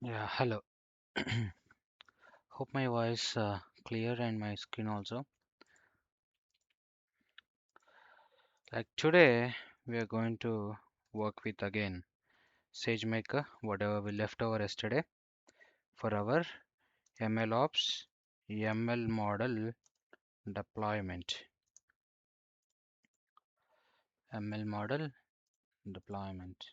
Yeah, hello. Hope my voice clear and my screen also. Like today, we are going to work with again SageMaker, whatever we left over yesterday for our MLOps ML model deployment. ML model deployment.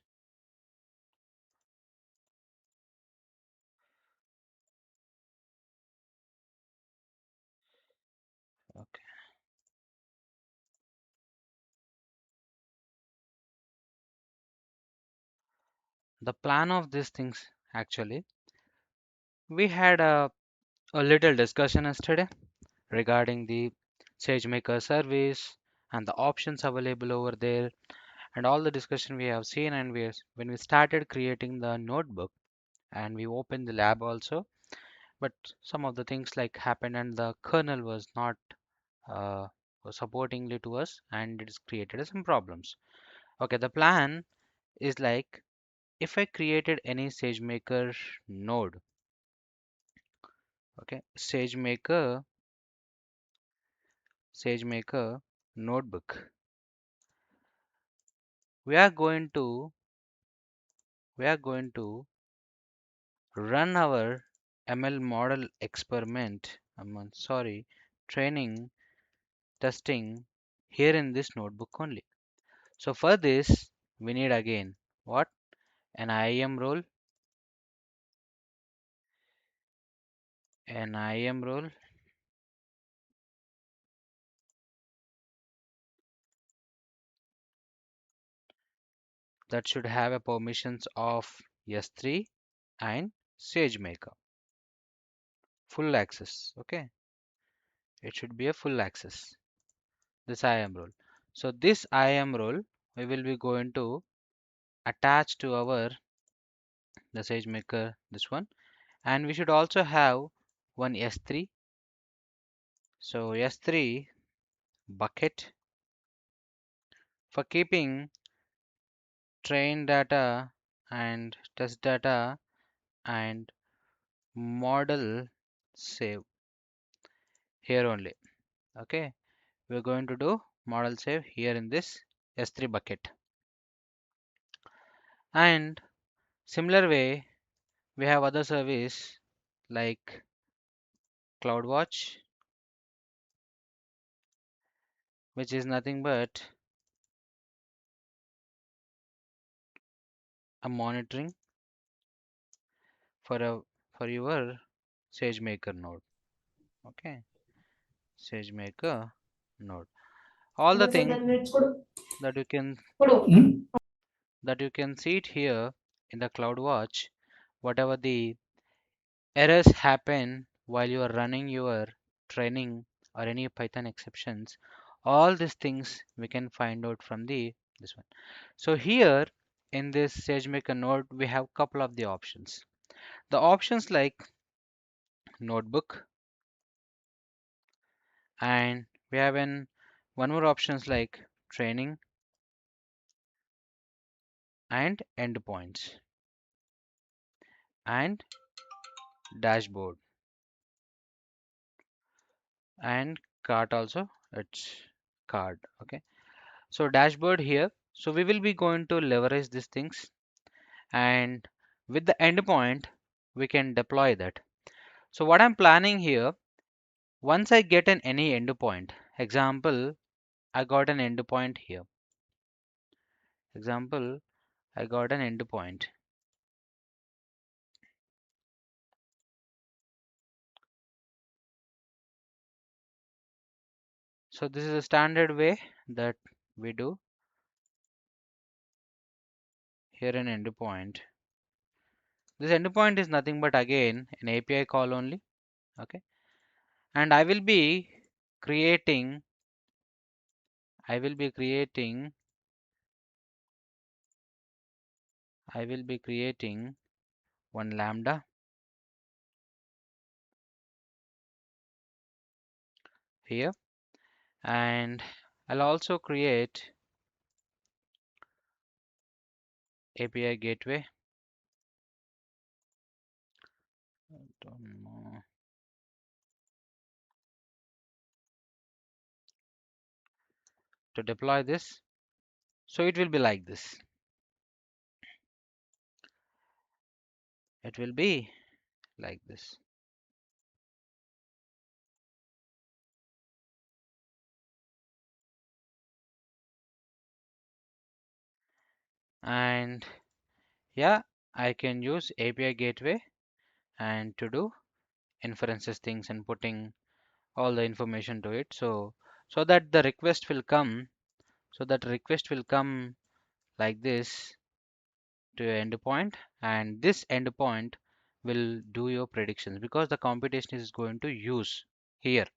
Okay. The plan of these things actually, we had a little discussion yesterday regarding the SageMaker service and the options available over there and all the discussion we have seen, and when we started creating the notebook and we opened the lab also, but some of the things like happened and the kernel was not uh, was supportingly to us and it has created some problems. Okay, the plan is like if I created any SageMaker node, okay, SageMaker notebook, we are going to we are going to run our ML model experiment, sorry, training, testing here in this notebook only. So for this, we need again what? An IAM role, an IAM role that should have a permissions of S3 and SageMaker. Full access, okay? It should be a full access, this IAM role. So this IAM role, we will be going to attach to our the SageMaker, this one. And we should also have one S3. So S3 bucket for keeping train data and test data and model save here only. Okay, we're going to do model save here in this S3 bucket. And similar way, we have other service like CloudWatch, which is nothing but a monitoring for a for your SageMaker node. Okay, SageMaker node. All the thing that you can see it here in the CloudWatch, whatever the errors happen while you are running your training or any Python exceptions, all these things we can find out from the this one. So here in this SageMaker node, we have couple of the options. The options like notebook, and we have one more options like training and endpoints and dashboard and cart also, it's card. Okay, so dashboard here, so we will be going to leverage these things, and with the endpoint we can deploy that. So what I'm planning here, once I get an any endpoint, example, I got an endpoint here, example, I got an endpoint. So this is a standard way that we do here an endpoint. This endpoint is nothing but again an API call only. Okay, and creating I will be creating I will be creating one Lambda here, and I'll also create API gateway don't know. To deploy this, so it will be like this. It will be like this. And yeah, I can use API gateway and to do inferences things and putting all the information to it. So that the request will come, so that request will come like this to your endpoint, and this endpoint will do your predictions because the computation is going to use here.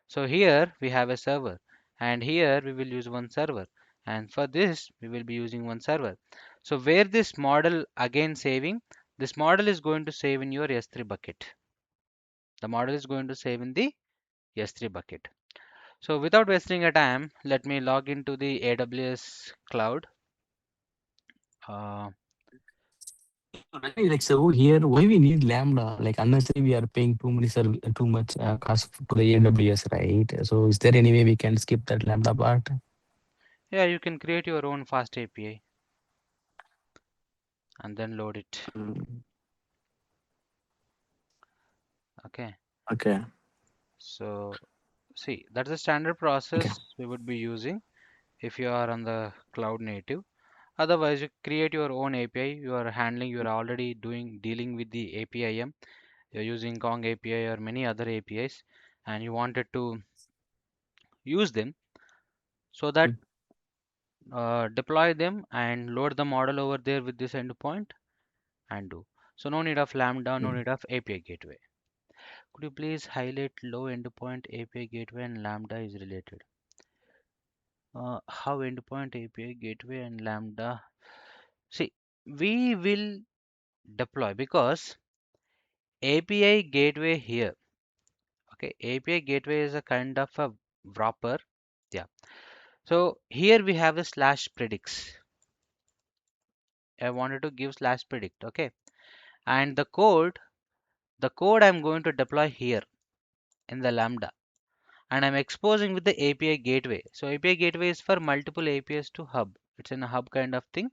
So here we have a server, and here we will use one server, and for this we will be using one server. So where this model again saving, this model is going to save in your S3 bucket. The model is going to save in the S3 bucket. So without wasting a time, let me log into the AWS cloud. Uh, Really, like so here, why we need Lambda? Like unnecessarily, we are paying too much cost to the AWS, right? So is there any way we can skip that Lambda part? yeah, you can create your own fast API and then load it. Mm, Okay. okay. So see, that's the standard Okay. process we would be using if you are on the cloud native. Otherwise, you create your own API. You are handling, you are already dealing with the APIM. You're using Kong API or many other APIs, and you wanted to use them so that Mm, deploy them and load the model over there with this endpoint and do. So no need of Lambda, no mm. need of API gateway. Could you please highlight low endpoint API gateway and Lambda is related? How endpoint API gateway and Lambda? See, we will deploy because API gateway here. Okay, API gateway is a kind of a wrapper. Yeah. So here we have a slash predicts. I wanted to give slash predict. Okay. And the code I'm going to deploy here in the Lambda. And I'm exposing with the API gateway. So API gateway is for multiple APIs to hub. It's in a hub kind of thing.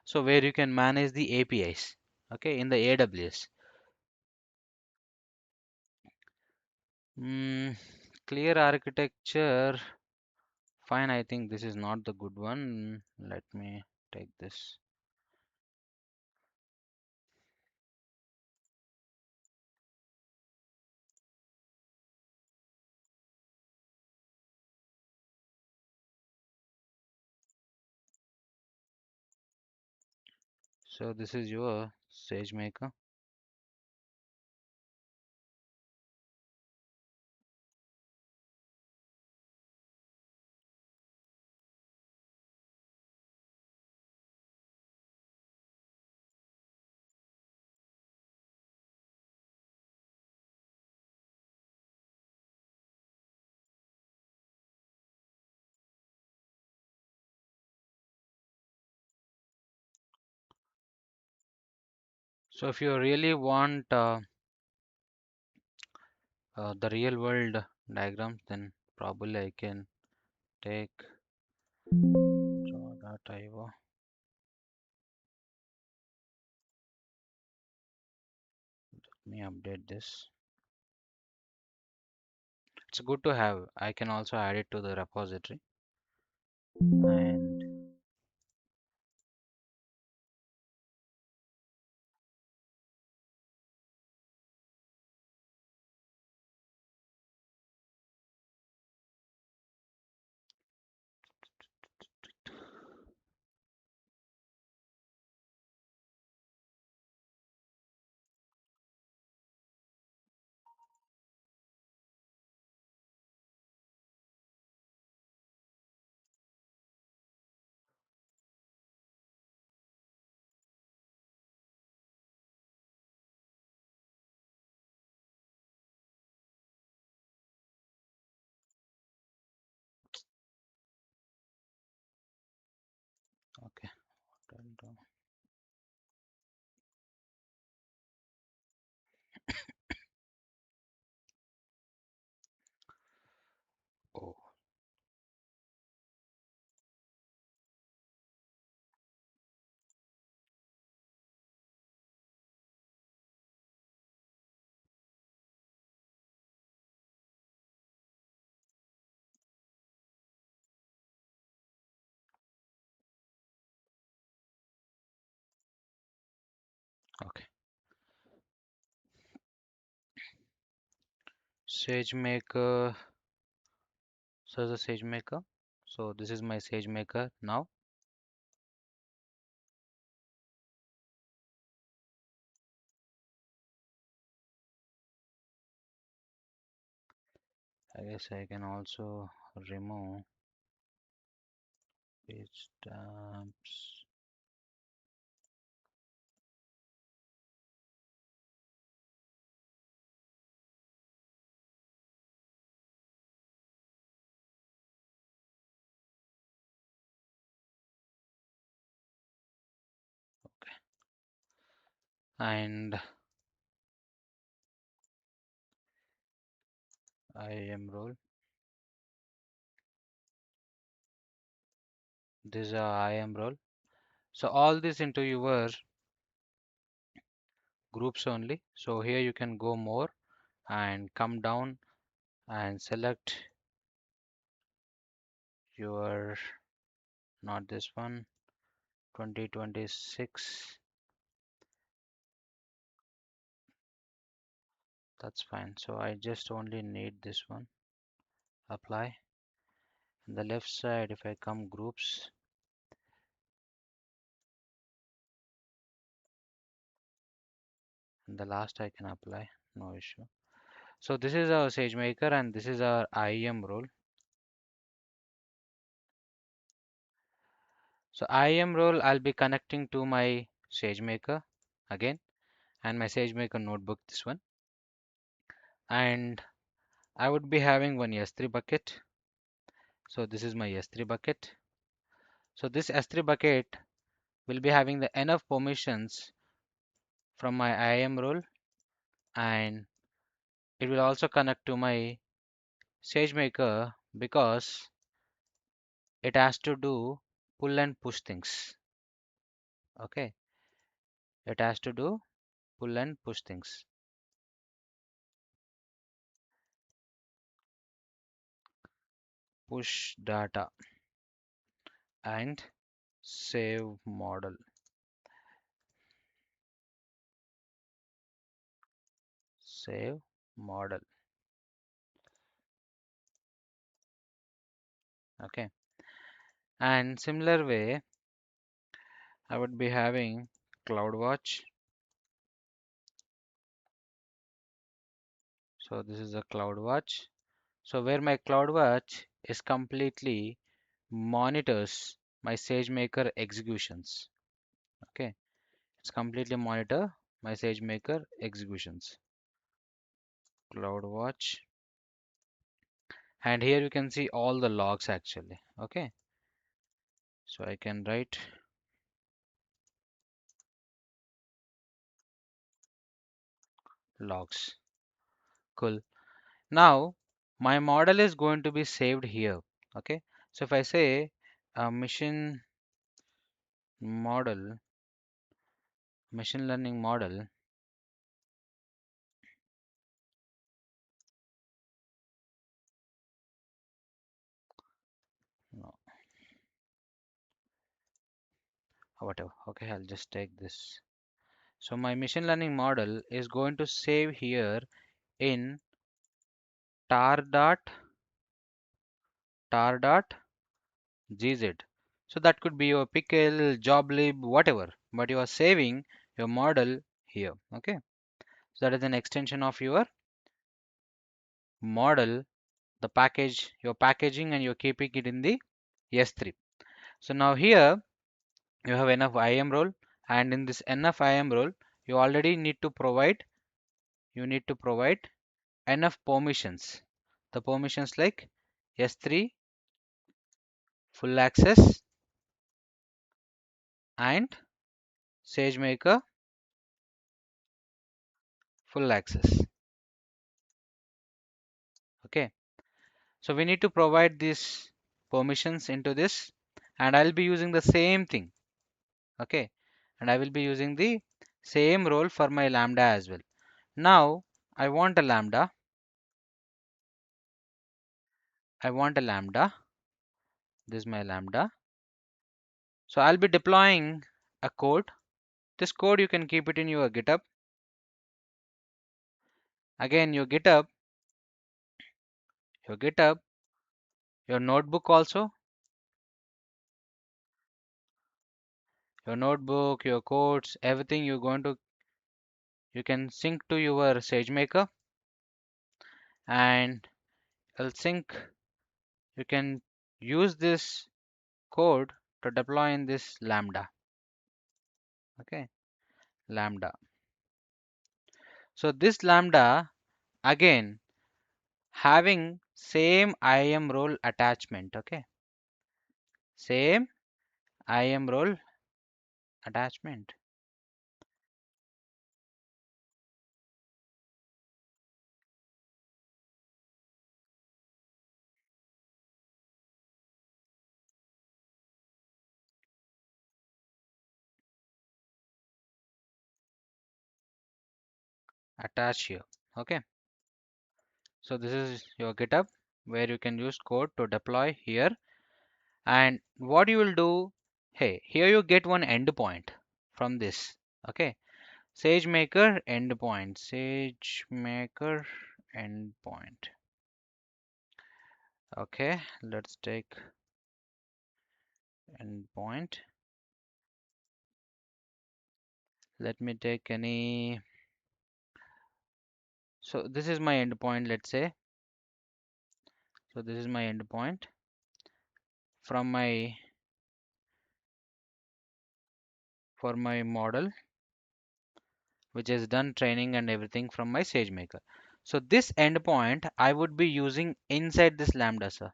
So where you can manage the APIs. Okay, in the AWS. Mm, clear architecture. Fine, I think this is not the good one. Let me take this. So this is your SageMaker. So if you really want the real world diagrams, then probably I can take draw.io. Let me update this. It's good to have. I can also add it to the repository. And okay. Okay. SageMaker, so the SageMaker. So this is my SageMaker now. I guess I can also remove page stamps. And IAM role. This is a IAM role. So all this into your groups only. So here you can go more and come down and select your, not this one, 2026. That's fine. So I just only need this one. Apply. On the left side, if I come groups, and the last I can apply, no issue. So this is our SageMaker and this is our IAM role. So IAM role, I'll be connecting to my SageMaker again and my SageMaker notebook, this one. And I would be having one S3 bucket. So this is my S3 bucket. So this S3 bucket will be having the enough permissions from my IAM role, and it will also connect to my SageMaker because it has to do pull and push things. Okay, it has to do pull and push things. Push data and save model. Save model. Okay, and similar way, I would be having CloudWatch. So this is a CloudWatch. So where my CloudWatch is completely monitors my SageMaker executions. Okay, it's completely monitor my SageMaker executions. CloudWatch, and here you can see all the logs actually. Okay, so I can write logs. Cool. Now my model is going to be saved here. Okay, so if I say mission model, machine learning model, no, whatever. Okay, I'll just take this. So my machine learning model is going to save here in tar dot gz. So that could be your pickle, joblib, whatever, but you are saving your model here. Okay, so that is an extension of your model, the package, your packaging, and you're keeping it in the S3. So now here you have enough IAM role, and in this enough IAM role, you already need to provide, you need to provide enough permissions. The permissions like S3 full access and SageMaker full access. Okay, so we need to provide these permissions into this, and I'll be using the same thing. Okay, and I will be using the same role for my Lambda as well. Now I want a Lambda. I want a Lambda. This is my Lambda. So I'll be deploying a code. This code you can keep it in your GitHub. Again, your GitHub, your notebook also, your notebook, your codes, everything you can sync to your SageMaker, and I'll sync. You can use this code to deploy in this Lambda. Okay, Lambda. So this Lambda, again, having same IAM role attachment. Okay, same IAM role attachment. Attach here. Okay, so this is your GitHub where you can use code to deploy here. And what you will do, hey, here you get one endpoint from this. Okay, SageMaker endpoint, SageMaker endpoint. Okay, let's take endpoint. Let me take any. So this is my endpoint, let's say. So this is my endpoint from my for my model, which is done training and everything from my SageMaker. So this endpoint I would be using inside this Lambda, sir.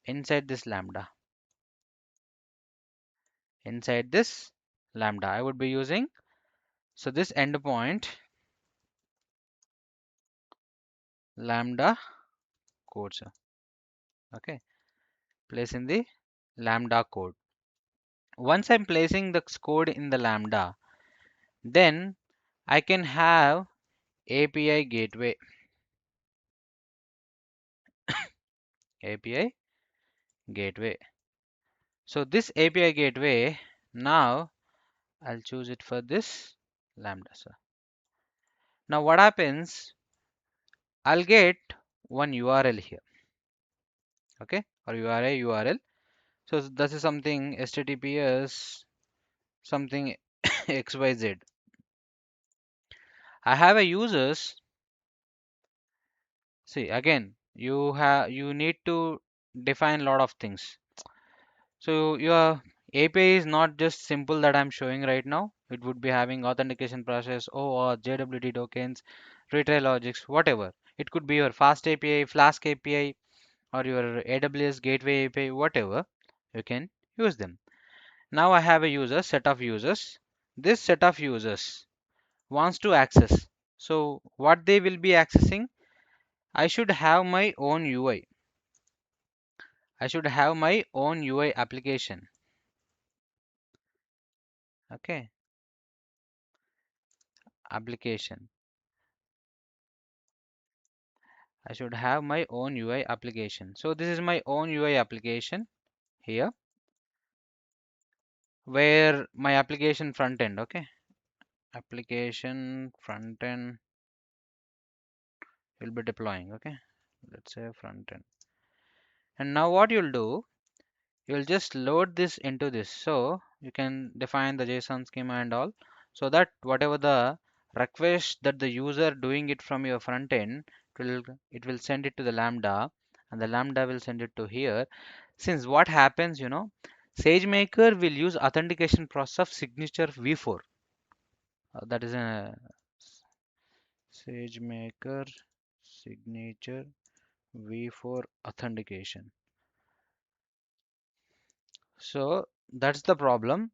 Inside this Lambda. Inside this Lambda, I would be using. So this endpoint Lambda code, sir. Okay, place in the Lambda code. Once I'm placing the code in the Lambda, then I can have API gateway. API gateway. So this API gateway, now I'll choose it for this Lambda, sir. Now what happens? I'll get one URL here. Okay, or URL. So this is something HTTPS something XYZ. I have a users. See, again, you need to define a lot of things. So your API is not just simple that I'm showing right now. It would be having authentication process, OAuth, JWT tokens, retry logics, whatever. It could be your fast API, Flask API, or your AWS gateway API, whatever. You can use them. Now I have a set of users. This set of users wants to access. So what they will be accessing? I should have my own UI. I should have my own UI application. Okay, application. I should have my own UI application. So this is my own UI application here, where my application front end. Okay, application front end will be deploying. Okay, let's say front end. And now what you'll do, you'll just load this into this. So you can define the JSON schema and all, so that whatever the request that the user doing it from your front end, it will send it to the Lambda, and the Lambda will send it to here. Since what happens, SageMaker will use authentication process of signature v4. That is a SageMaker signature v4 authentication. So that's the problem.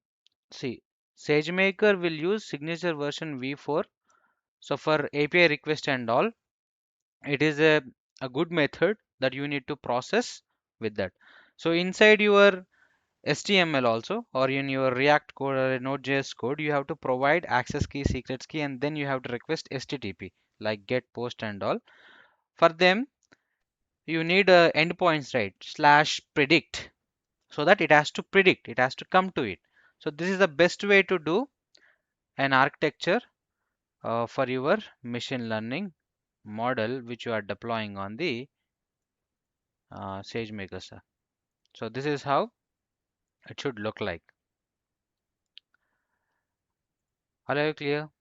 See, SageMaker will use signature version v4. So for API request and all, it is a good method that you need to process with that. So inside your HTML also, or in your React code or a Node.js code, you have to provide access key, secrets key, and then you have to request HTTP like get, post, and all. For them, you need endpoints, right? /predict, so that it has to predict, it has to come to it. So this is the best way to do an architecture for your machine learning model which you are deploying on the SageMaker, sir. So this is how it should look like. Are you clear?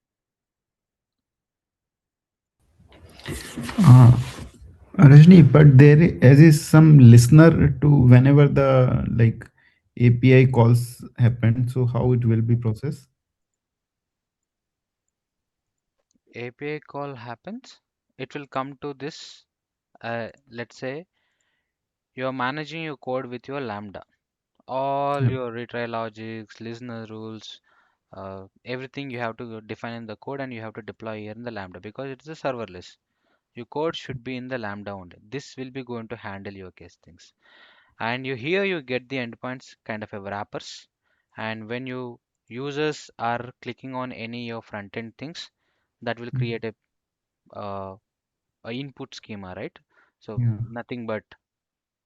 Uh, Rajni, but there is some listener to whenever the like API calls happen. So how it will be processed? API call happens. It will come to this. Let's say you are managing your code with your Lambda. All Yeah. your retry logics, listener rules, everything you have to define in the code and you have to deploy here in the Lambda because it's a serverless. Your code should be in the Lambda only. This will be going to handle your case things. And you here you get the endpoints kind of a wrappers. And when you users are clicking on any of front end things, that will Mhm. create a input schema, right? So Yeah. nothing but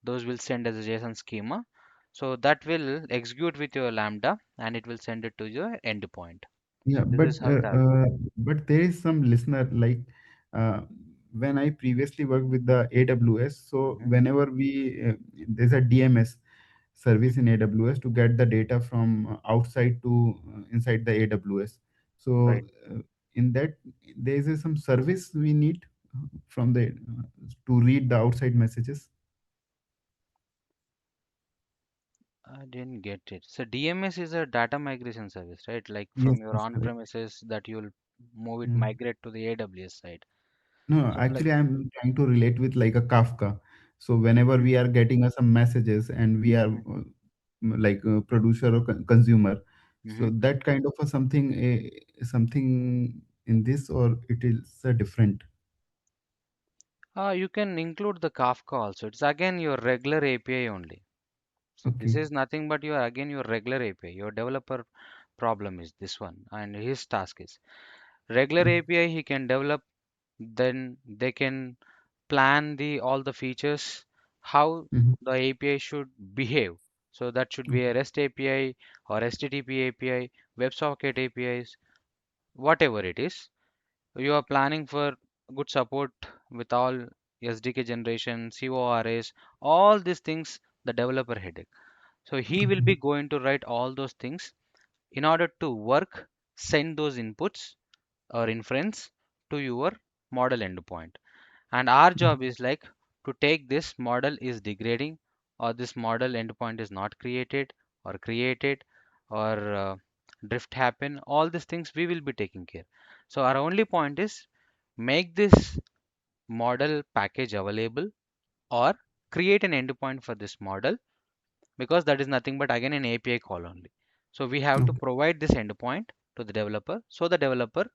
those will send as a JSON schema. So that will execute with your Lambda and it will send it to your endpoint. Yeah, So this is how it happens. but there is some listener like uh, when I previously worked with the AWS. So Hmm. whenever there's a DMS service in AWS to get the data from outside to inside the AWS. So Right. in that there is some service we need from the to read the outside messages. I didn't get it. So DMS is a data migration service, right? Like Yes, from your yes, correct. on-premises that you'll move it, Mm. migrate to the AWS side. No, So like, actually, I'm trying to relate with like a Kafka. So whenever mm, we are getting some messages and we are mm, like a producer or consumer, mm-hmm. so that kind of a something in this, or it is different. You can include the Kafka also. It's again your regular API only. So this Okay. is nothing but your again your regular API. Your developer problem is this one, and his task is regular API he can develop. Then they can plan the all the features, how Mm-hmm. the API should behave. So that should be a Okay. REST API or HTTP API, WebSocket APIs, whatever it is. You are planning for good support with all SDK generation, CORS, all these things, the developer headache. So he will Okay. be going to write all those things in order to work, send those inputs or inference to your model endpoint. And our Mhm. job is like to take this model is degrading or this model endpoint is not created or drift happen. All these things we will be taking care. So our only point is make this model package available or create an endpoint for this model because that is nothing but again an API call only. So we have to Okay. provide this endpoint to the developer so the developer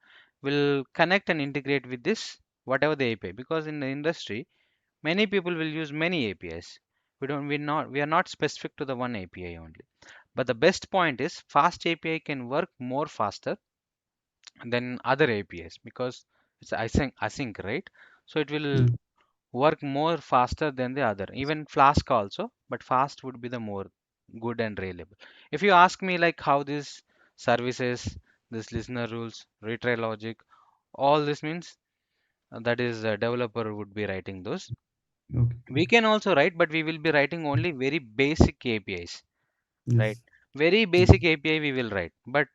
will connect and integrate with this whatever the API because in the industry many people will use many APIs. We are not specific to the one API only. But the best point is fast API can work more faster than other APIs because it's async, right? So it will Yeah. work more faster than the other. Even Flask also, but fast would be the more good and reliable. If you ask me like how these services, this listener rules, retry logic, all this means that is a developer would be writing those. Okay. We can also write, but we will be writing only very basic APIs, right? Yes. Very Yeah. basic API we will write. But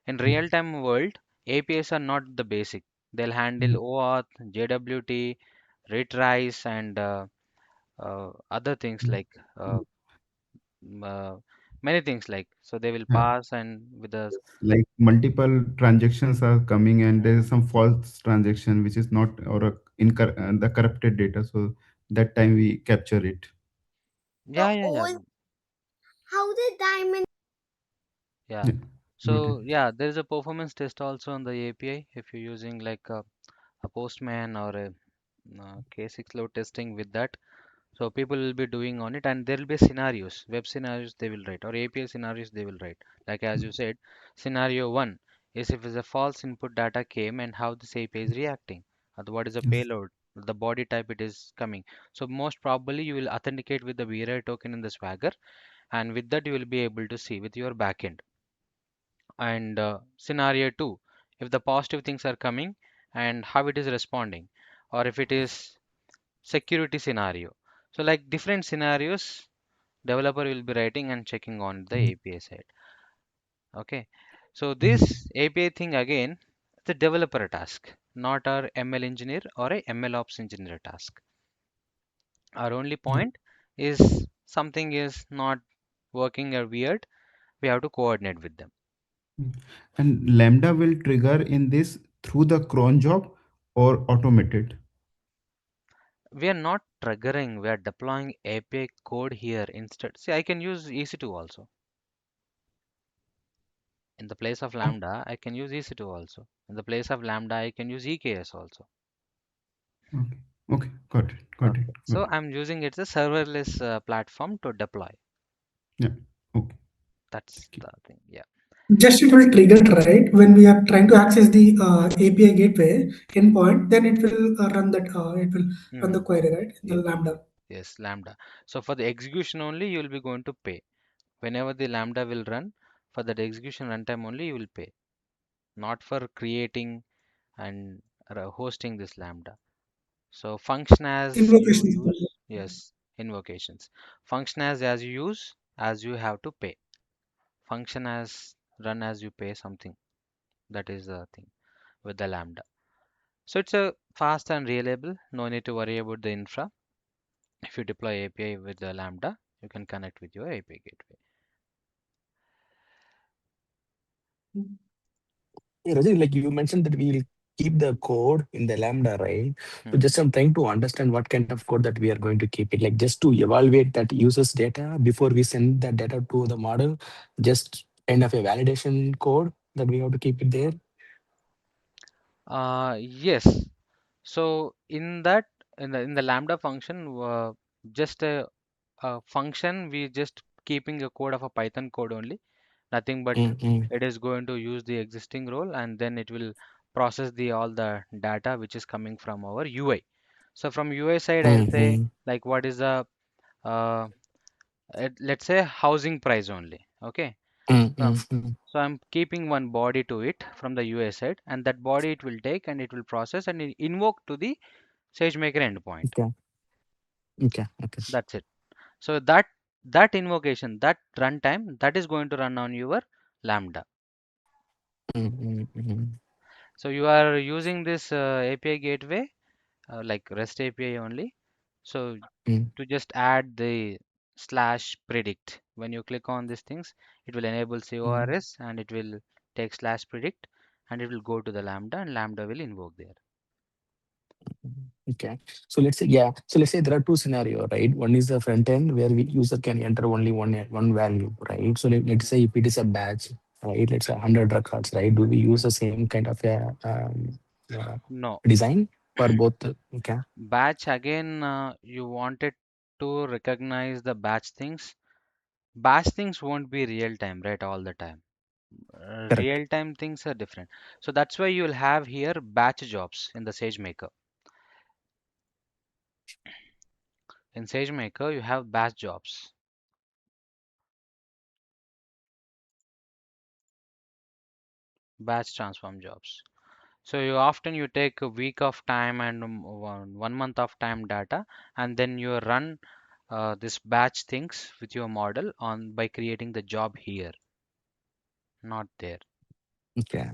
in Yeah. real-time world, APIs are not the basic. They'll handle Yeah. OAuth, JWT, retries, and other things Yeah. like uh, many things like. So they will Yeah. pass and with the Like multiple transactions are coming and there is mm, some false transaction which is not or the corrupted data, so that time we capture it. yeah, yeah, yeah, How the diamond? yeah. Yeah, got it. So yeah, there is a performance test also on the API if you're using like a Postman or a K6 load testing with that. So people will be doing on it, and there will be scenarios, web scenarios they will write, or API scenarios they will write. Like as you said, scenario one is if it's a false input data came and how this API is reacting. What is the Yes. payload, the body type it is coming. So most probably you will authenticate with the VRI token in the Swagger, and with that you will be able to see with your backend. And scenario 2, if the positive things are coming and how it is responding, or if it is security scenario. So like different scenarios developer will be writing and checking on the API side. Okay, so this API thing again, the developer task, not our ML engineer or a MLOps engineer task. Our only point is something is not working or weird, we have to coordinate with them. And Lambda will trigger in this through the cron job or automated. We are not triggering, we are deploying API code here instead. See, I can use EC2 also. In the place of Lambda, I can use EC2 also. In the place of Lambda, I can use EKS also. Okay. Okay. Got it. Got it. Okay. Got So it. I'm using it as a serverless platform to deploy. Yeah. Okay. That's Thank you. the thing. Yeah. Just it will trigger, right? When we are trying to access the API gateway endpoint, then it will run that, it will run the Hmm. query, right? The Yes. Lambda. Yes, Lambda. So for the execution only, you will be going to pay. Whenever the Lambda will run, for that execution runtime only, you will pay. Not for creating and hosting this Lambda. So function as you Invocations. use, yes, invocations. Function as you use, as you have to pay. Function as run as you pay something. That is the thing with the Lambda. So it's a fast and reliable. No need to worry about the infra. If you deploy API with the Lambda, you can connect with your API gateway. Yeah, Rajat, like you mentioned that we'll keep the code in the Lambda, right? So Hmm. just I'm trying to understand what kind of code that we are going to keep it, like just to evaluate that user's data before we send that data to the model, just kind of a validation code that we have to keep it there. Yes. So in that, in the Lambda function, just a function, we just keeping a code of a Python code only. Nothing but Mm-hmm. it is going to use the existing role and then it will process the all the data which is coming from our UI. So from UI side, I'll say Mm-hmm. like what is the uh, let's say housing price only. Okay. From Mm-hmm. so I'm keeping one body to it from the UI side, and that body it will take and it will process and invoke to the SageMaker endpoint. Okay. Okay. Okay. That's it. So that invocation, that runtime, that is going to run on your Lambda. Mm-hmm. So you are using this API gateway like REST API only. So to just add the slash predict, when you click on these things, it will enable Mm-hmm. CORS and it will take slash predict and it will go to the Lambda and Lambda will invoke there. Okay. So let's say, yeah. So let's say there are two scenario, right? One is the front end where we user can enter only one value, right? So let's say if it is a batch, right? Let's say 100 records, right? Do we use the same kind of a No, design for both? Okay. batch again, you wanted to recognize the batch things. Batch things won't be real time, right? All the time. Correct. Real time things are different. So that's why you'll have here batch jobs in the SageMaker. In SageMaker, you have batch jobs, batch transform jobs. So you take a week of time and 1 month of time data, and then you run this batch things with your model on by creating the job here, not there. Okay.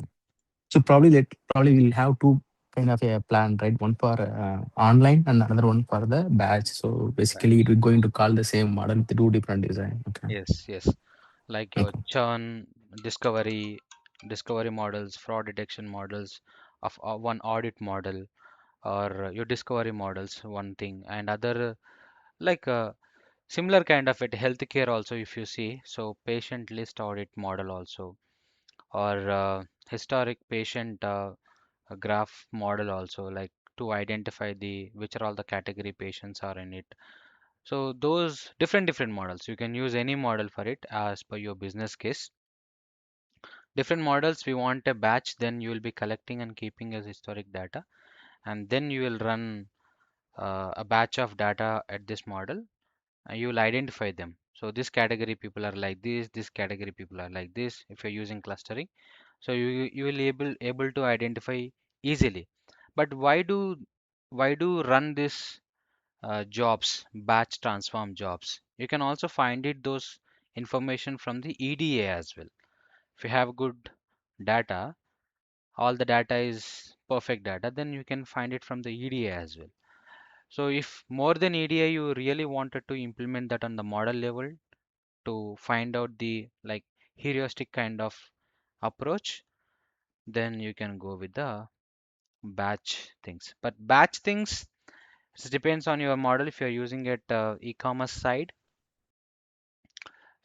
So probably we'll have two kind of a plan, right? One for online and another one for the batch. So basically, Batch. it is going to call the same model with two different design. Okay. Yes, yes. Like your Okay. churn, discovery models, fraud detection models, of one audit model, or your discovery models, one thing, and other like similar kind of it. Healthcare also, if you see, so patient list audit model also, or historic patient graph model also, like to identify the which are all the category patients are in it. So those different models, you can use any model for it as per your business case. Different models, we want a batch, then you will be collecting and keeping as historic data, and then you will run a batch of data at this model and you will identify them So this category people are like this category people are like this if you're using clustering. So you will able to identify easily. But why do run this jobs, batch transform jobs? You can also find it those information from the EDA as well. If you have good data, all the data is perfect data, then you can find it from the EDA as well. So if more than EDA, you really wanted to implement that on the model level to find out the like heuristic kind of approach, then you can go with the batch things. But batch things, it depends on your model. If you're using it e-commerce side,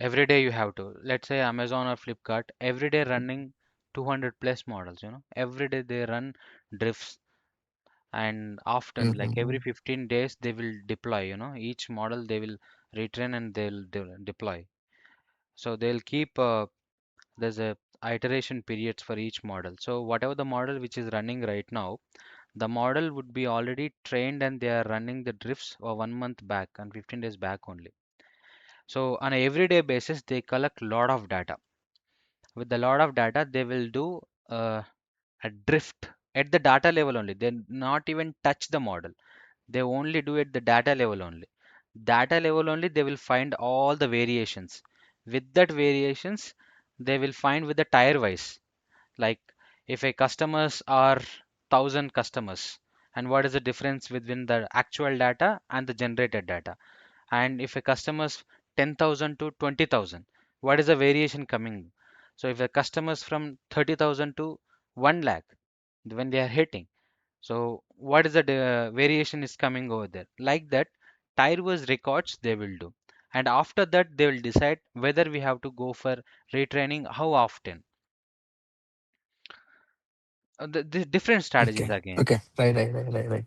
every day you have to, let's say Amazon or Flipkart, every day running 200 plus models, every day they run drifts, and often like every Mhm. 15 days they will deploy, each model they will retrain and they'll deploy. So they'll keep there's a iteration periods for each model. So whatever the model which is running right now, the model would be already trained and they are running the drifts or 1 month back and 15 days back only. So on a everyday basis, they collect lot of data. With the lot of data, they will do a drift at the data level only. They not even touch the model. They only do at the data level only. Data level only, they will find all the variations. With that variations, they will find with the tier wise. Like if a customers are 1,000 customers, and what is the difference between the actual data and the generated data? And if a customer's 10,000 to 20,000, what is the variation coming? So if a customer's from 30,000 to 1 lakh, when they are hitting, so what is the variation is coming over there? Like that, tier was records they will do. And after that, they will decide whether we have to go for retraining, how often. The different strategies Okay. again. Okay. Right.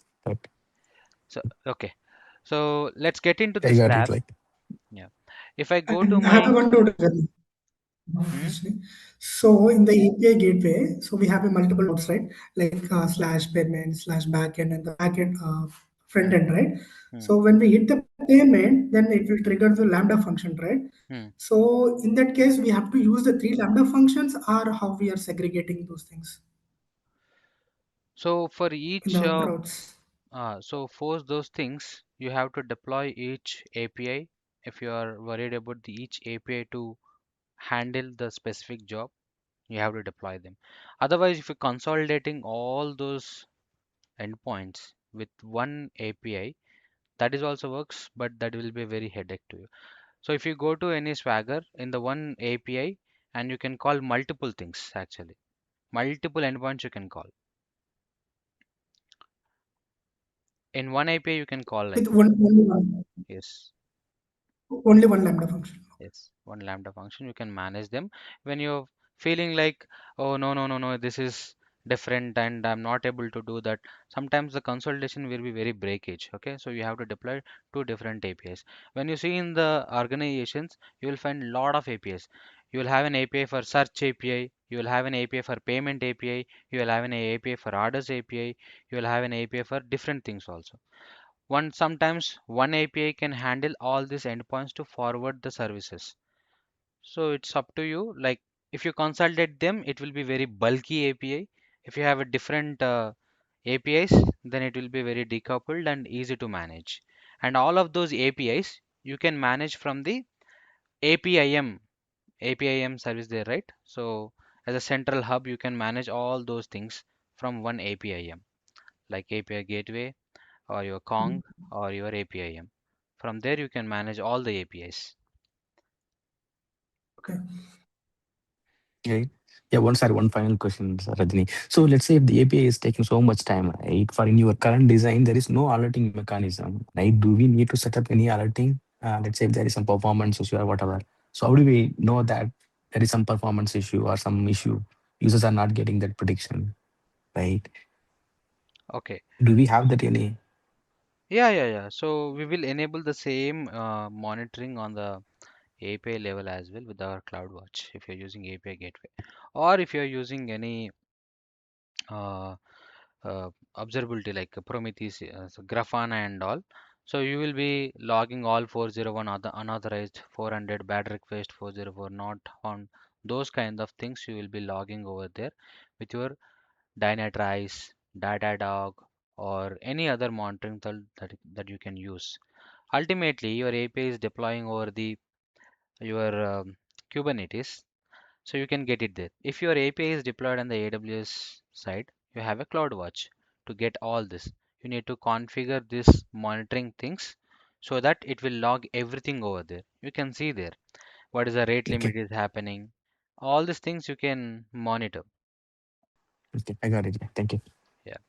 So, okay. So let's get into I this got it. lab. Like, Yeah. If I go to And I have my, one to hmm, actually. So in the API gateway, so we have a multiple nodes, right? Like slash payment, slash backend, and the backend front hmm, end, right? hmm, So when we hit the payment, then it will trigger the Lambda function, right? hmm. So in that case, we have to use the three Lambda functions, or how we are segregating those things So for in each, the routes. so for those things, you have to deploy each API. If you are worried about the each API to handle the specific job, you have to deploy them. Otherwise, if you're consolidating all those endpoints with one API, that is also works, but that will be very headache to you. So if you go to any Swagger in the one API, and you can call multiple things actually, multiple endpoints you can call. In one API, you can call like With that. one, Yes. only one Lambda function. Yes, one Lambda function, you can manage them. When you're feeling like, oh, no, no, no, no, this is different and I'm not able to do that. Sometimes the consolidation will be very breakage. Okay, so you have to deploy two different APIs. When you see in the organizations, you will find a lot of APIs. You will have an API for search API, you will have an API for payment API, you will have an API for orders API, you will have an API for different things also. Sometimes one API can handle all these endpoints to forward the services. So it's up to you. Like if you consolidate them, it will be very bulky API. If you have a different APIs, then it will be very decoupled and easy to manage. And all of those APIs you can manage from the APIM APIM service there, right? So as a central hub, you can manage all those things from one APIM, like API gateway or your Kong or your APIM. From there, you can manage all the APIs. Okay. right. Yeah. One final question, Rajni. So let's say if the API is taking so much time, right? For in your current design, there is no alerting mechanism, right? Do we need to set up any alerting? Let's say if there is some performance issue or whatever. So how do we know that there is some performance issue or some issue? Users are not getting that prediction, right? Okay. Do we have that any? Yeah. So we will enable the same monitoring on the API level as well with our CloudWatch if you're using API gateway, or if you're using any uh, observability like Prometheus, so Grafana and all. So you will be logging all 401 other unauthorized 400 bad request 404 not found, those kind of things you will be logging over there with your Dynatrace, Datadog, or any other monitoring tool that you can use. Ultimately, your API is deploying over the your Kubernetes, so you can get it there. If your API is deployed on the AWS side, you have a CloudWatch to get all this. You need to configure this monitoring things so that it will log everything over there. You can see there what is the rate limit Okay. is happening. All these things you can monitor. Okay. I got it. Yeah. Thank you. Yeah.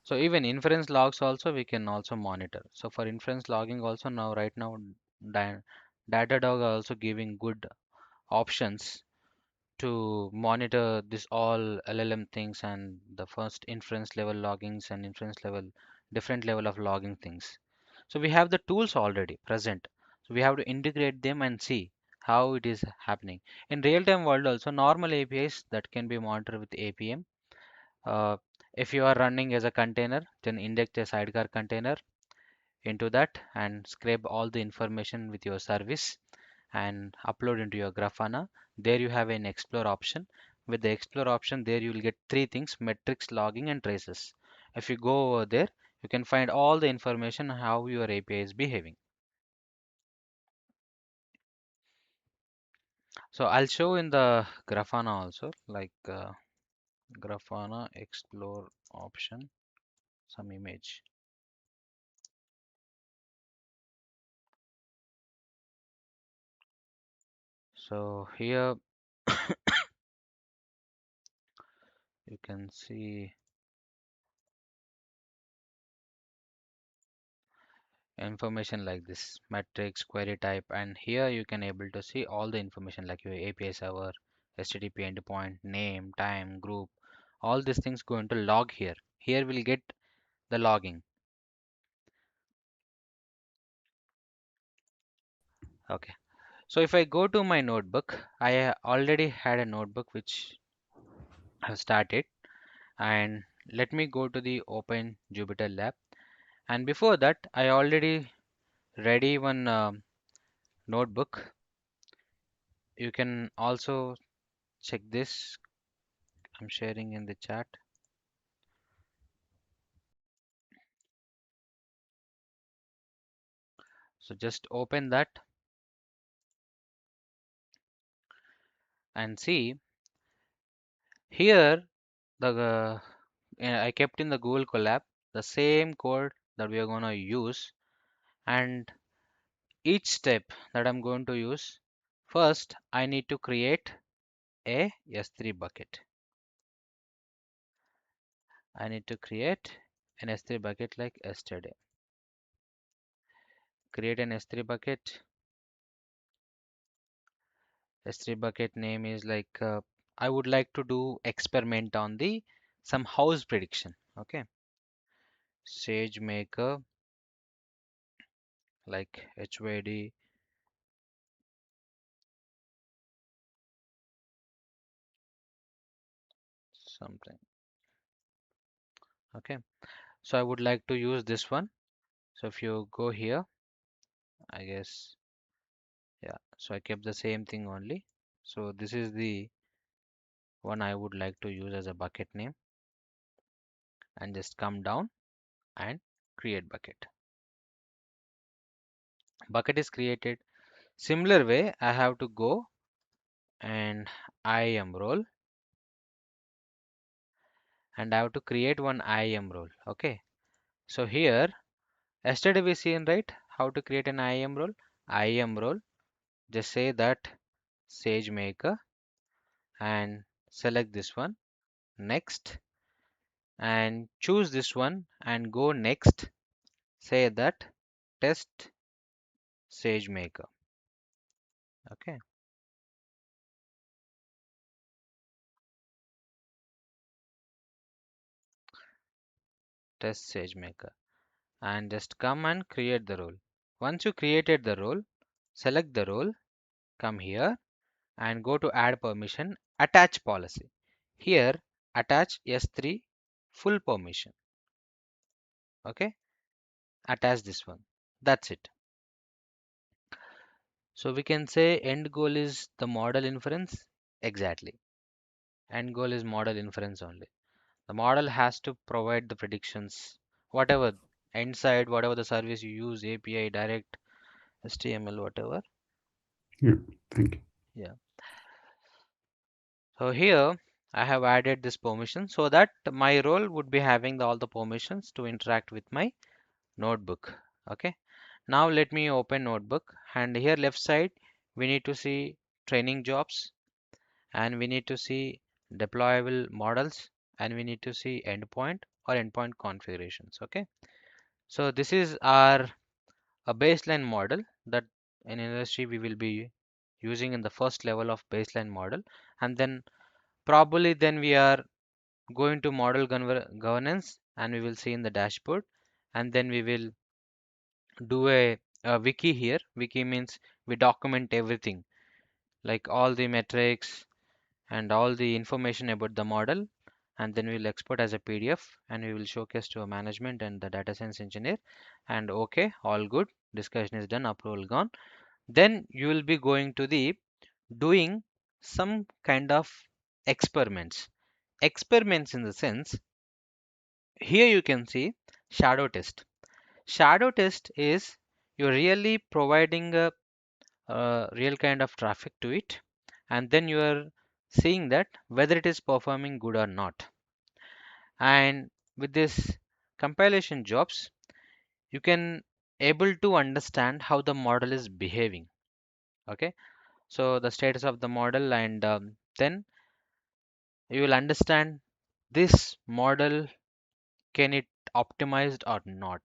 So even inference logs also we can also monitor. So for inference logging also now right now Dy- Datadog are also giving good options to monitor this all LLM things and the first inference level loggings and inference level different level of logging things. So we have the tools already present. So we have to integrate them and see how it is happening. In real-time world also normal APIs that can be monitored with APM. Uh, if you are running as a container, then inject a sidecar container into that and scrape all the information with your service and upload into your Grafana. There you have an explore option. With the explore option, there you will get three things: metrics, logging, and traces. If you go over there, you can find all the information how your API is behaving. So I'll show in the Grafana also, like Grafana explore option, some image. So here you can see information like this: metrics, query type, and here you can able to see all the information like your API server, HTTP endpoint, name, time, group, all these things going to log here. Here we'll get the logging. Okay, so if I go to my notebook, I already had a notebook which have started, and let me go to the open Jupyter lab. And before that I already ready one notebook. You can also check this. I'm sharing in the chat. So just open that and see here the I kept in the Google Colab the same code that we are going to use, and each step that I'm going to use, first I need to create a S3 bucket. I need to create an S3 bucket like yesterday. Create an S3 bucket. S3 bucket name is like I would like to do experiment on the some house prediction. Okay, SageMaker like HYD something. Okay, so I would like to use this one. So if you go here, I guess, yeah, so I kept the same thing only. So this is the one I would like to use as a bucket name, and just come down and create bucket. Bucket is created. Similar way I have to go and IAM role, and I have to create one IAM role. Okay, so here yesterday we seen right how to create an IAM role. IAM role, just say that SageMaker and select this one, next, and choose this one and go next. Say that test SageMaker. Okay, test SageMaker, and just come and create the role. Once you created the role, select the role, come here and go to add permission, attach policy. Here attach S3 full permission. Okay, attach this one. That's it. So we can say end goal is the model inference. Exactly. End goal is model inference only. The model has to provide the predictions, whatever inside, whatever the service you use, API, direct, HTML, whatever. Yeah, thank you. Yeah. So here I have added this permission so that my role would be having all the permissions to interact with my notebook. Okay. Now let me open notebook, and here left side we need to see training jobs, and we need to see deployable models, and we need to see endpoint or endpoint configurations. Okay. So this is our a baseline model that in industry we will be using in the first level of baseline model, and then probably then we are going to model governance, and we will see in the dashboard, and then we will do a wiki here. Wiki means we document everything, like all the metrics and all the information about the model, and then we'll export as a PDF, and we will showcase to a management and the data science engineer. And okay, all good, discussion is done, approval gone. Then you will be going to the doing some kind of experiments. Experiments in the sense, here you can see shadow test. Shadow test is you're really providing a real kind of traffic to it, and then you are seeing that whether it is performing good or not. And with this compilation jobs, you can able to understand how the model is behaving. Okay, so the status of the model, and then you will understand this model, can it optimized or not.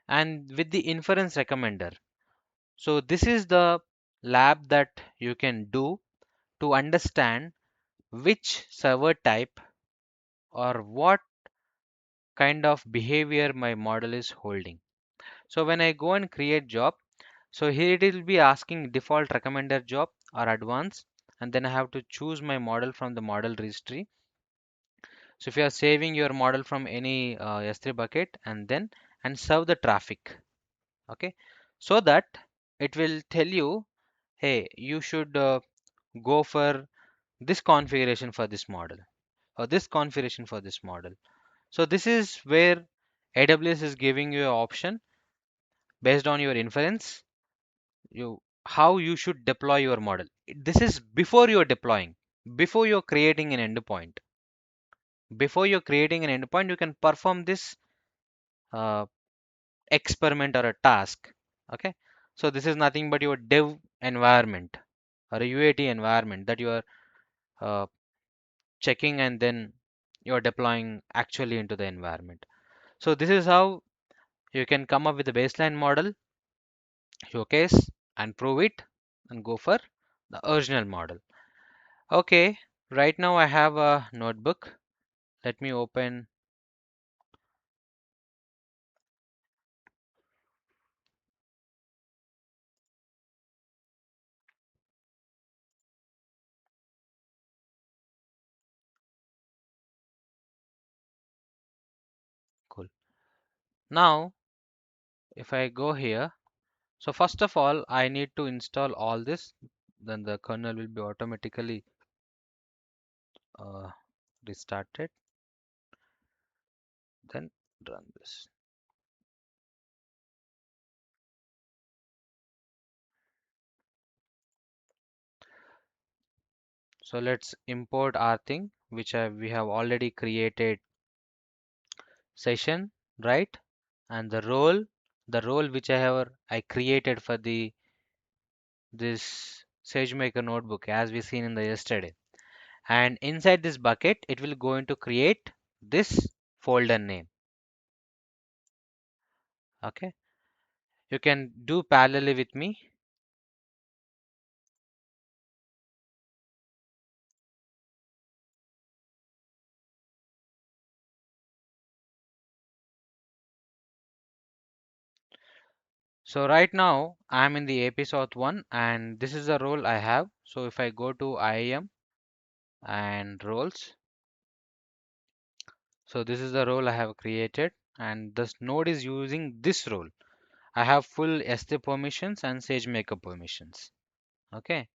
And with the inference recommender, so this is the lab that you can do to understand which server type or what kind of behavior my model is holding. So when I go and create job, so here it will be asking default recommender job or advanced, and then I have to choose my model from the model registry. So if you are saving your model from any S3 bucket, and then and serve the traffic, okay, so that it will tell you, hey, you should go for this configuration for this model, or this configuration for this model. So this is where AWS is giving you an option based on your inference, you how you should deploy your model. This is before you're deploying, before you're creating an endpoint. Before you're creating an endpoint, you can perform this uh, experiment or a task. Okay, so this is nothing but your dev environment or a UAT environment that you are uh, checking, and then you're deploying actually into the environment. So this is how you can come up with a baseline model, showcase and prove it, and go for the original model. Okay, right now I have a notebook. Let me open. Cool. Now if I go here, so first of all I need to install all this, then the kernel will be automatically uh, restarted, then run this. So let's import our thing which we have already created session, right? And the role which I created for the this SageMaker notebook as we seen in the yesterday. And inside this bucket, it will going to create this folder name. Okay, you can do parallelly with me. So right now I'm in the AP South 1, and this is the role I have. So if I go to IAM and roles, so this is the role I have created. and this node is using this role. I have full S3 permissions and SageMaker permissions. Okay,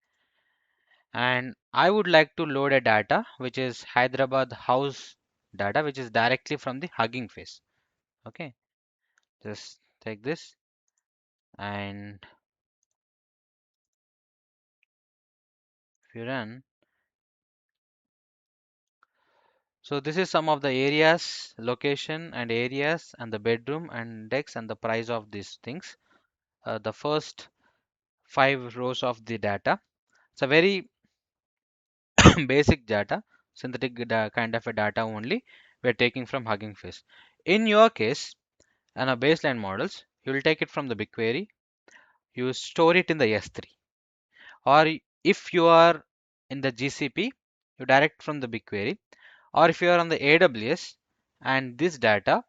and I would like to load a data which is Hyderabad house data, which is directly from the Hugging Face. Okay, just take this and if you run, so this is some of the areas, location and areas and the bedroom and index and the price of these things. The first 5 rows of the data. It's a very basic data, synthetic kind of a data only we're taking from Hugging Face. In your case, on a baseline models, you will take it from the BigQuery, you store it in the S3, or if you are in the GCP, you direct from the BigQuery, or if you are on the AWS and this data,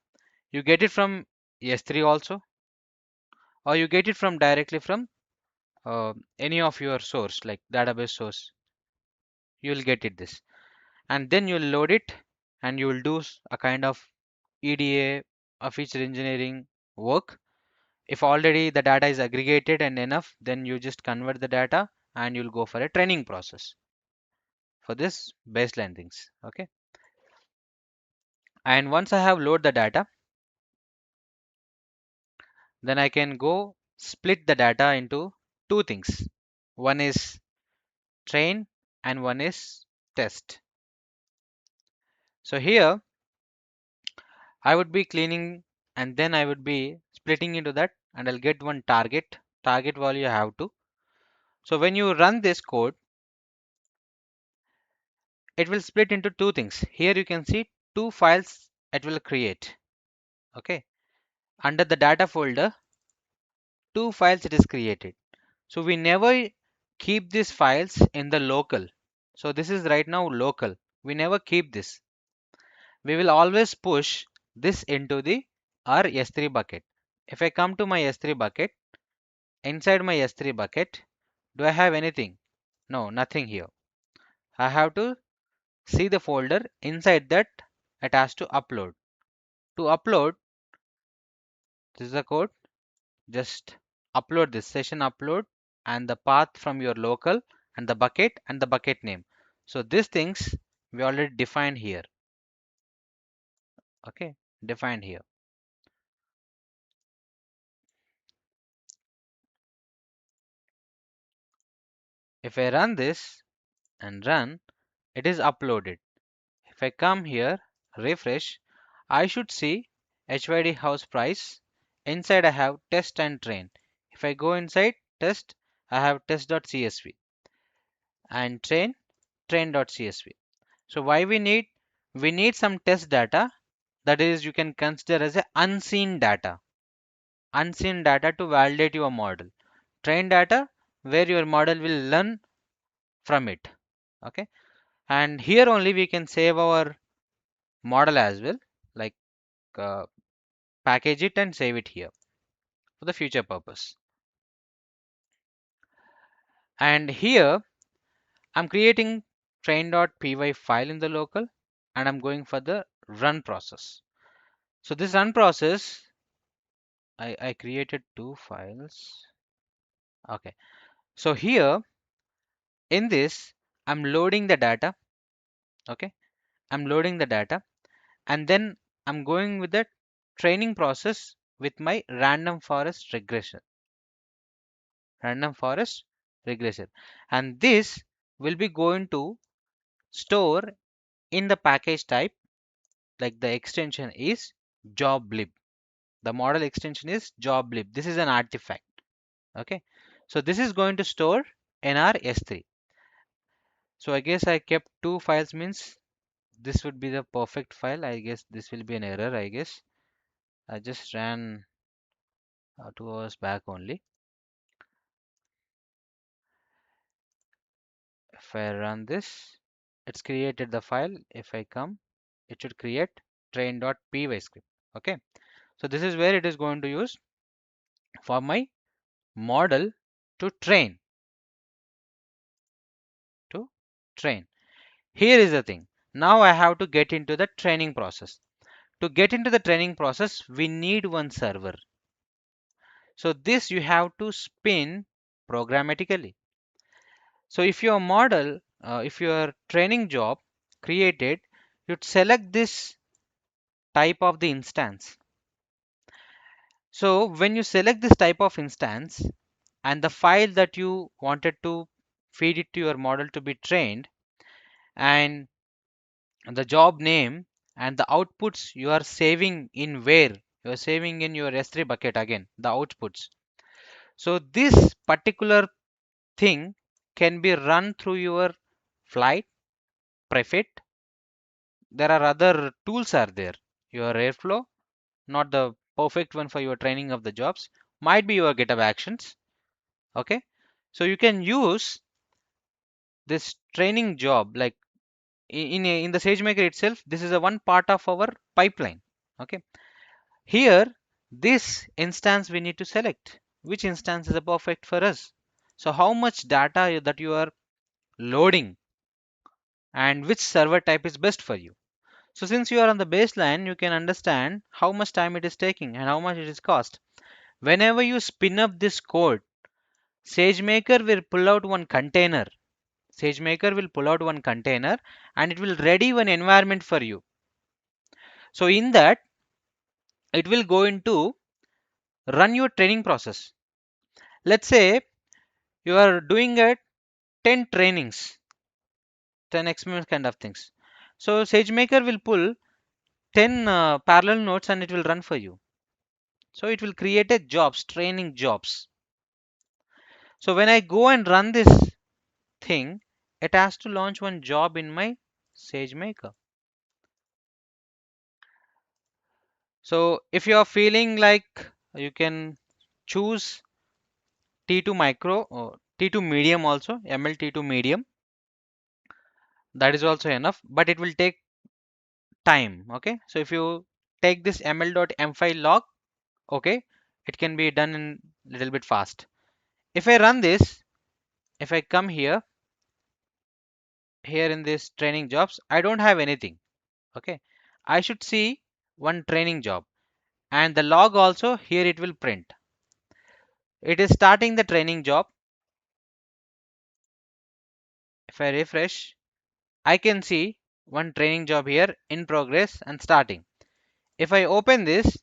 you get it from S3 also, or you get it from directly from any of your source like database source. You will get it this, and then you will load it, and you will do a kind of EDA, a feature engineering work. If already the data is aggregated and enough, then you just convert the data and you'll go for a training process for this baseline things. Okay, and once I have load the data, then I can go split the data into two things. One is train and one is test. So here I would be cleaning and then I would be splitting into that, and I'll get one target value I have to. So when you run this code, it will split into two things. Here you can see two files it will create. Okay, under the data folder, two files it is created. So we never keep these files in the local. So this is right now local. We never keep this. We will always push this into the our S3 bucket. If I come to my S3 bucket, inside my S3 bucket, do I have anything? No, nothing here. I have to see the folder. Inside that, it has to upload. To upload, this is the code. Just upload this session upload and the path from your local and the bucket name. So these things we already defined here. Okay, defined here. If I run this and run, it is uploaded. If I come here, refresh, I should see HYD house price. Inside I have test and train. If I go inside test, I have test.csv and train.csv. So why we need some test data, that is you can consider as a unseen data to validate your model. Train data where your model will learn from it. Okay, and here only we can save our model as well, like uh, package it and save it here for the future purpose. And here I'm creating train.py file in the local and I'm going for the run process. So this run process, I created two files. Okay, so here in this I'm loading the data. Okay, I'm loading the data and then I'm going with the training process with my random forest regression, and this will be going to store in the package type, like the extension is joblib. The model extension is joblib. This is an artifact. Okay, so this is going to store in our S3. So I guess I kept two files, means this would be the perfect file. I guess this will be an error. I guess I just ran 2 hours back only. If I run this, it's created the file. If I come, it should create train.py script. Okay, so this is where it is going to use for my model to train. Here is the thing. Now I have to get into the training process. to get into the training process, we need one server. So this you have to spin programmatically. So if your model, if your training job created, you'd select this type of the instance. So when you select this type of instance and the file that you wanted to feed it to your model to be trained, and the job name and the outputs you are saving in where? You are saving in your S3 bucket again, the outputs. So this particular thing can be run through your flight, prefit. There are other tools are there. Your Airflow, not the perfect one for your training of the jobs, might be your GitHub Actions. Okay, so you can use this training job like in the SageMaker itself. This is a one part of our pipeline. Okay, here this instance we need to select which instance is a perfect for us. So how much data that you are loading and which server type is best for you. So since you are on the baseline, you can understand how much time it is taking and how much it is cost. Whenever you spin up this code, SageMaker will pull out one container. SageMaker will pull out one container and it will ready one environment for you. So in that, it will go into run your training process. Let's say you are doing a 10 trainings, 10 experiments kind of things. So SageMaker will pull 10 parallel nodes and it will run for you. So it will create a jobs, training jobs. So when I go and run this thing, it has to launch one job in my SageMaker. So if you are feeling like you can choose T2 micro or T2 medium also, ML T2 medium, that is also enough, but it will take time. Okay, so if you take this ml.m5 log, okay, it can be done in little bit fast. If I run this, if I come here in this training jobs, I don't have anything. Okay, I should see one training job and the log also here it will print. It is starting the training job. If I refresh, I can see one training job here in progress and starting. If I open this,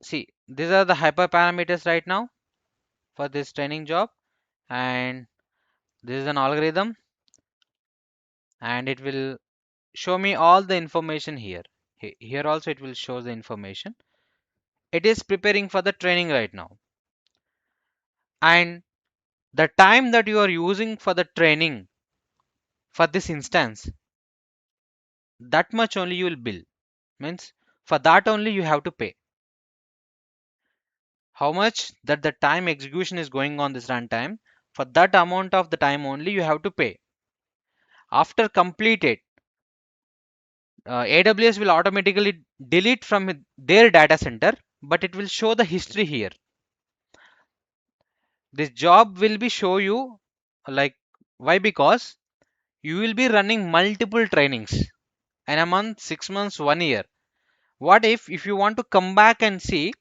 see, these are the hyperparameters right now for this training job, and this is an algorithm, and it will show me all the information here. Here also it will show the information. It is preparing for the training right now, and the time that you are using for the training for this instance, that much only you will bill. Means for that only you have to pay. How much that the time execution is going on this runtime, for that amount of the time only you have to pay. After completed, AWS will automatically delete from their data center, but it will show the history here. This job will be show you like why, because you will be running multiple trainings in a month, 6 months, 1 year. What if you want to come back and see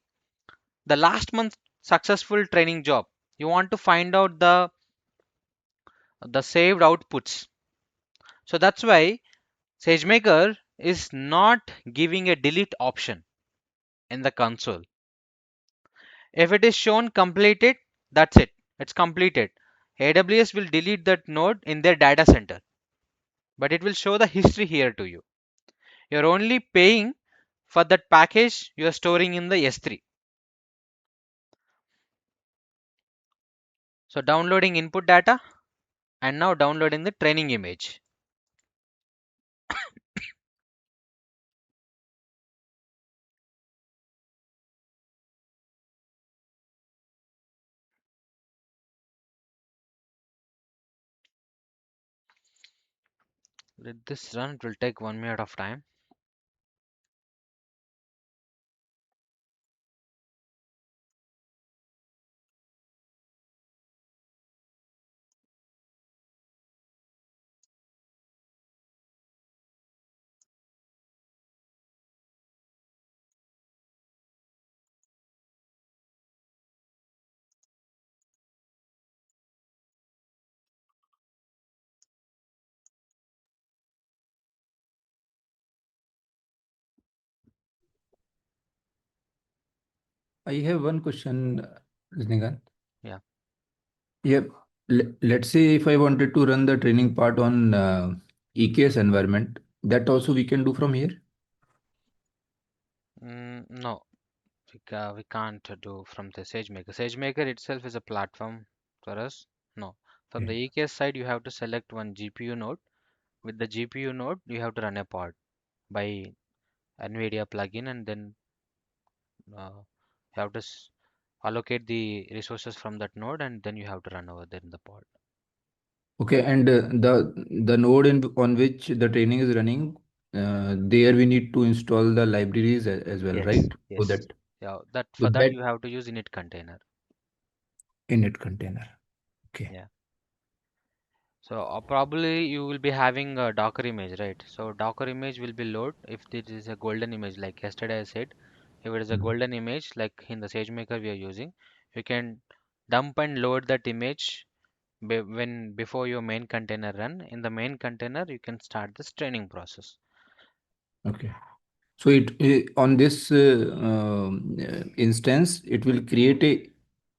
the last month successful training job, you want to find out the saved outputs. So that's why SageMaker is not giving a delete option in the console. If it is shown completed, that's it, it's completed. AWS will delete that node in their data center, but it will show the history here to you. You're only paying for that package you are storing in the S3. So downloading input data and now downloading the training image. Let this run, it will take 1 minute of time. I have one question, Rajinikanth. Yeah. Yeah, let's say if I wanted to run the training part on EKS environment, that also we can do from here. No, we can't do from the SageMaker. SageMaker itself is a platform for us. No, from the Okay. EKS side, you have to select one GPU node. With the GPU node, you have to run a pod by NVIDIA plugin, and then you have to allocate the resources from that node, and then you have to run over there in the pod. Okay, and the node on which the training is running, there we need to install the libraries as well, Yes, right? So yes. that Yeah, that so for that that you have to use init container. init container. Okay. Yeah. So probably you will be having a Docker image, right? So Docker image will be load if it is a golden image, like yesterday I said. If it is a Mhm. golden image, like in the SageMaker we are using, you can dump and load that image before your main container run. In the main container, you can start this training process. Okay. So on this instance, it will create a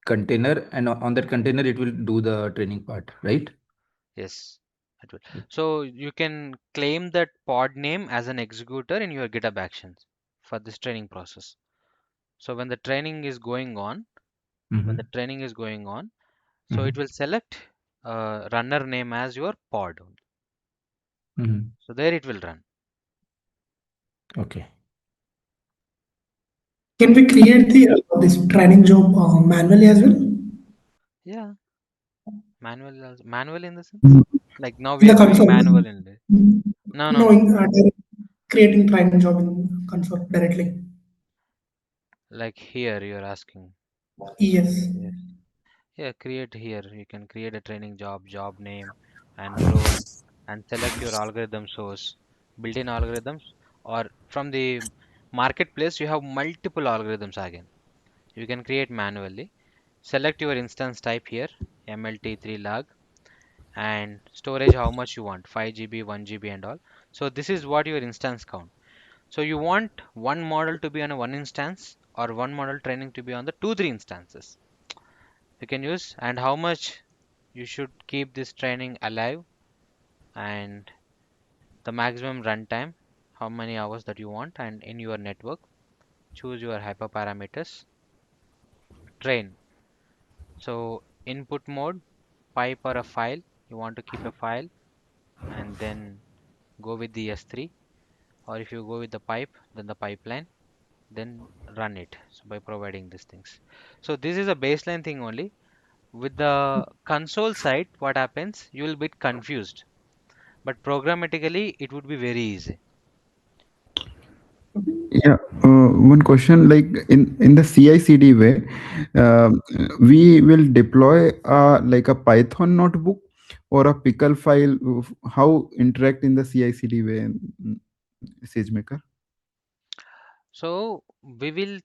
container, and on that container, it will do the training part, right? Yes, it will. So you can claim that pod name as an executor in your GitHub Actions for this training process. So when the training is going on, when Mm-hmm. the training is going on, so it Mm-hmm. will select runner name as your pod. Mm-hmm. So there it will run. Okay. Can we create the this training job manually as well Yeah, manual in the sense Mm. like now in we the are doing console? manual in it. No, no, No, no. creating training job in console directly. Like here you're asking. Yes. Yes. Yeah, create here. You can create a training job name and role and select your algorithm source, built-in algorithms, or from the marketplace you have multiple algorithms again. You can create manually. Select your instance type here, MLT3 log, and storage how much you want, 5 GB, 1 GB and all. So this is what your instance count. So you want one model to be on a one instance or one model training to be on the two, three instances. You can use and how much you should keep this training alive and the maximum runtime, how many hours that you want and in your network. Choose your hyperparameters. Train. So input mode, pipe or a file. You want to keep a file and then go with the S3, or if you go with the pipe, then the pipeline, then run it. So by providing these things. So this is a baseline thing only. With the console side, what happens? You will be confused. But programmatically, it would be very easy. Yeah, one question, like in the CI/CD way, uh, we will deploy like a Python notebook or a pickle file. How interact in the CI/CD way in SageMaker? So we will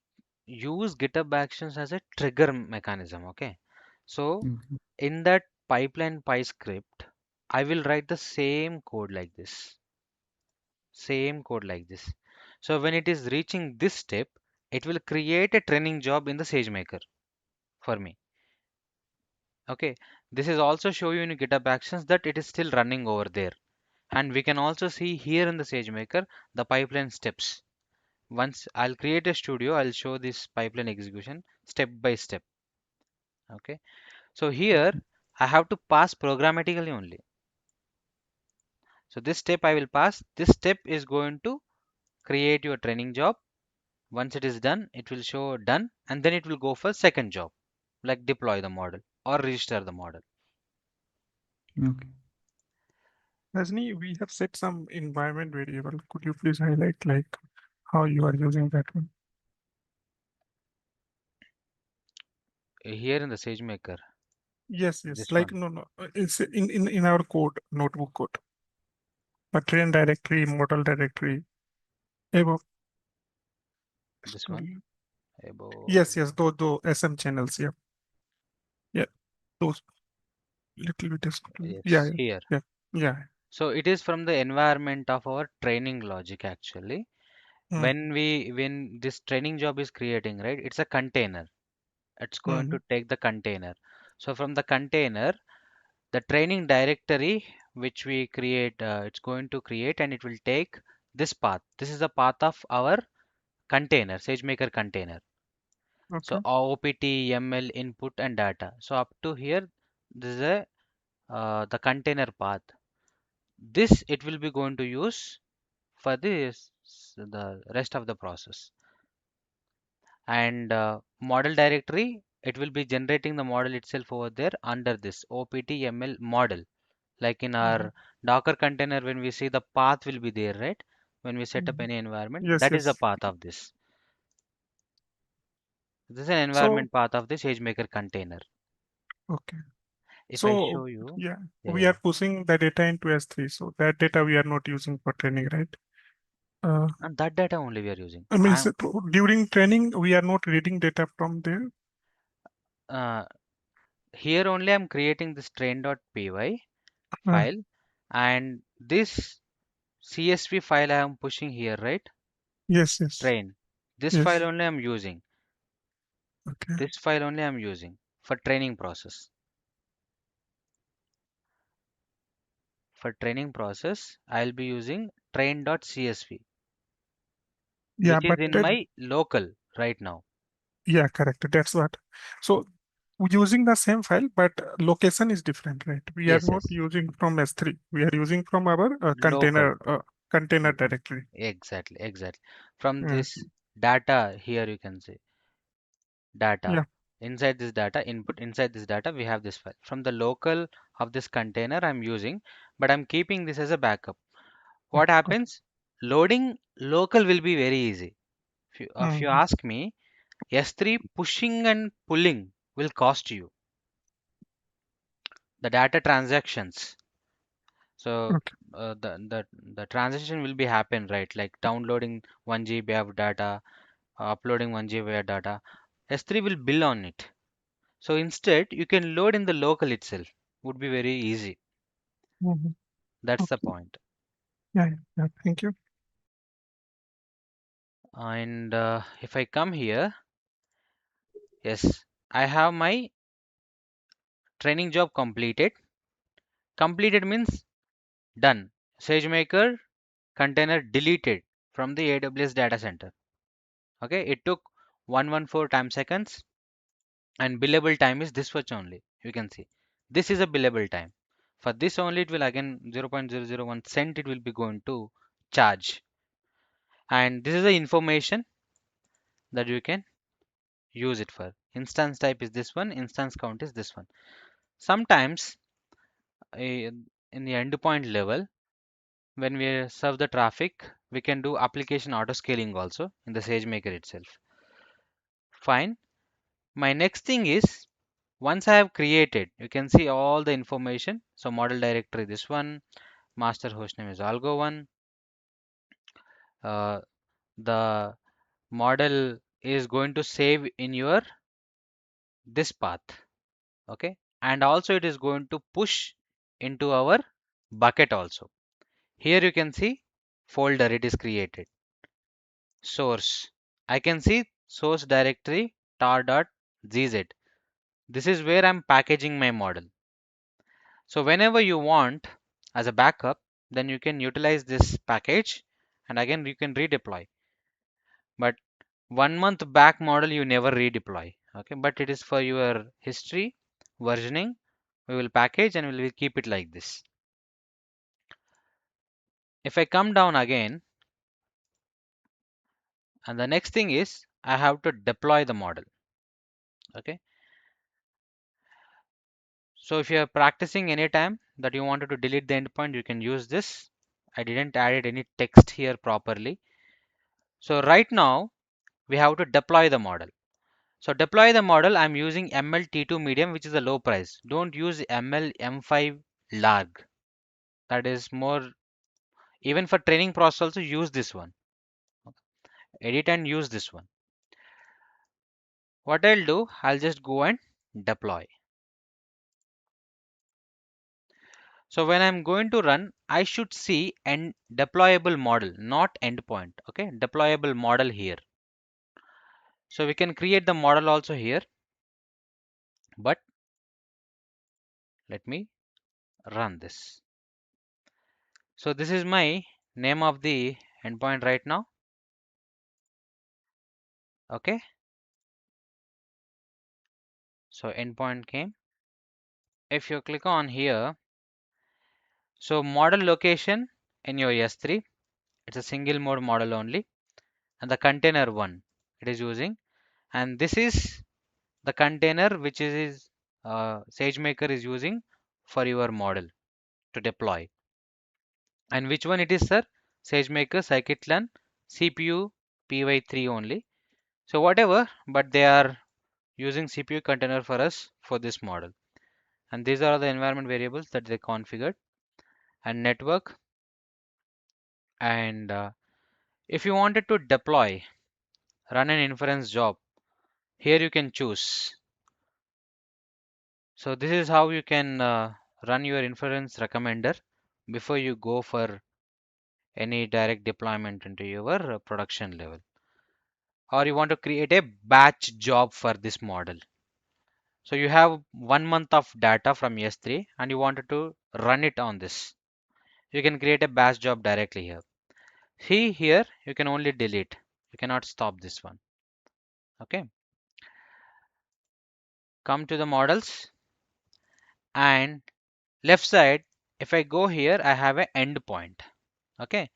use GitHub Actions as a trigger mechanism. Okay. So Mhm. in that pipeline py script, I will write the same code like this. Same code like this. So when it is reaching this step, it will create a training job in the SageMaker for me. Okay. This is also show you in GitHub Actions that it is still running over there. And we can also see here in the SageMaker the pipeline steps. Once I'll create a studio, I'll show this pipeline execution step by step. Okay. So here I have to pass programmatically only. So this step I will pass. This step is going to create your training job. Once it is done, it will show done and then it will go for second job like deploy the model or register the model. Okay. Rajni, we have set some environment variable. Could you please highlight like how you are using that one? Here in the SageMaker, Yes, this like one. no, it's in our code, notebook code. A train directory, model directory. Above. This one. Sorry. Above. Yes, those SM channels. Yeah, yeah, those little bit is. Yeah, Yes, here. yeah, yeah. So it is from the environment of our training logic actually. when this training job is creating, right? It's a container. It's going to take the container. So from the container, the training directory which we create, it's going to create and it will take this path. This is the path of our container, SageMaker container. So Okay. OPT, ML, input and data. So up to here, this is the container path. This it will be going to use for this the rest of the process. And model directory, it will be generating the model itself over there under this OPT ML model. Like in our Docker container, when we see the path will be there, right? When we set up any environment, Yes, that is the yes. path of this. This is an So, environment path of the SageMaker container. okay. If I So, show you, yeah, yeah, we yeah, are pushing the data into S3. So that data we are not using for training, right? and that data only we are using. I mean, so during training, we are not reading data from there. Uh, Here only I'm creating this train.py Uh, file, and this CSV file I am pushing here, right? yes, yes, Train. This file yes. only I'm using. Okay. This file only I'm using for training process. For training process, I'll be using train.csv, Yeah, which is but in my local right now. yeah, correct. That's what. So using the same file, but location is different, right? We are Yes, not yes. using from S3. We are using from our Local. container Mm, directory. exactly, exactly. From Mm. this data here, you can say data. Yeah. Inside this data, input inside this data, we have this file. From the local of this container I'm using, but I'm keeping this as a backup. What happens? Loading local will be very easy. If you Mm. ask me, S3 pushing and pulling will cost you the data transactions. So Okay. the transaction will be happen, right? Like downloading 1 GB of data, uploading 1 GB of data. S3 will bill on it. So instead, you can load in the local itself. Would be very easy. Mhm. That's the Okay. point. Yeah, yeah, yeah. Thank you. And if I come here, yes, I have my training job completed. Completed means done. SageMaker container deleted from the AWS data center. Okay, it took 114 time seconds, and billable time is this much only. You can see this is a billable time. For this only, it will again 0.001 cent it will be going to charge. And this is the information that you can use it for. Instance type is this one, instance count is this one. Sometimes in the endpoint level, when we serve the traffic, we can do application auto scaling also in the SageMaker itself. Fine. My next thing is, once I have created, you can see all the information. So model directory this one, master hostname is algo one. Uh, the model is going to save in your this path, okay, and also it is going to push into our bucket also. Here you can see folder it is created. Source, I can see source directory tar.gz. This is where I'm packaging my model. So whenever you want as a backup, then you can utilize this package and again you can redeploy. But 1 month back model you never redeploy. Okay, but it is for your history versioning. We will package and we will keep it like this. If I come down again, and the next thing is I have to deploy the model. Okay, so if you are practicing anytime that you wanted to delete the endpoint, you can use this. I didn't add any text here properly. So right now we have to deploy the model. So deploy the model, I'm using ML-T2 medium, which is a low price. Don't use ML-M5 large. That is more, even for training process also use this one. Edit and use this one. What I'll do, I'll just go and deploy. So when I'm going to run, I should see an deployable model, not endpoint. Okay, deployable model here. So we can create the model also here, but let me run this. So this is my name of the endpoint right now. Okay, so endpoint came. If you click on here, so model location in your S3, it's a single mode model only, and the container one it is using, and this is the container which is SageMaker is using for your model to deploy. And which one it is, sir? SageMaker scikit-learn CPU py3 only. So whatever, but they are using CPU container for us for this model. And these are the environment variables that they configured, and network. And if you wanted to deploy, run an inference job, here you can choose. So this is how you can run your inference recommender before you go for any direct deployment into your production level. Or you want to create a batch job for this model. So you have 1 month of data from S3 and you wanted to run it on this. You can create a batch job directly here. See here, you can only delete. You cannot stop this one. Okay. Come to the models, and left side, if I go here, I have an endpoint. Okay.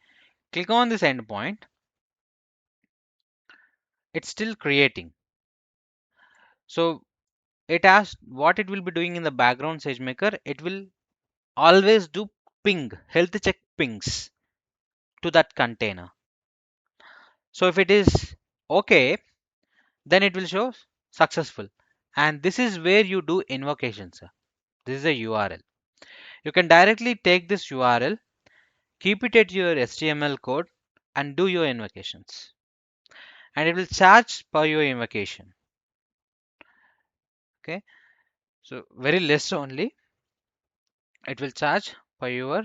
Click on this endpoint. It's still creating. So it asks what it will be doing in the background SageMaker. It will always do ping, health check pings to that container. So if it is okay, then it will show successful. And this is where you do invocations. This is a URL. You can directly take this URL, keep it at your HTML code, and do your invocations. And it will charge per your invocation. Okay. So very less only. It will charge per your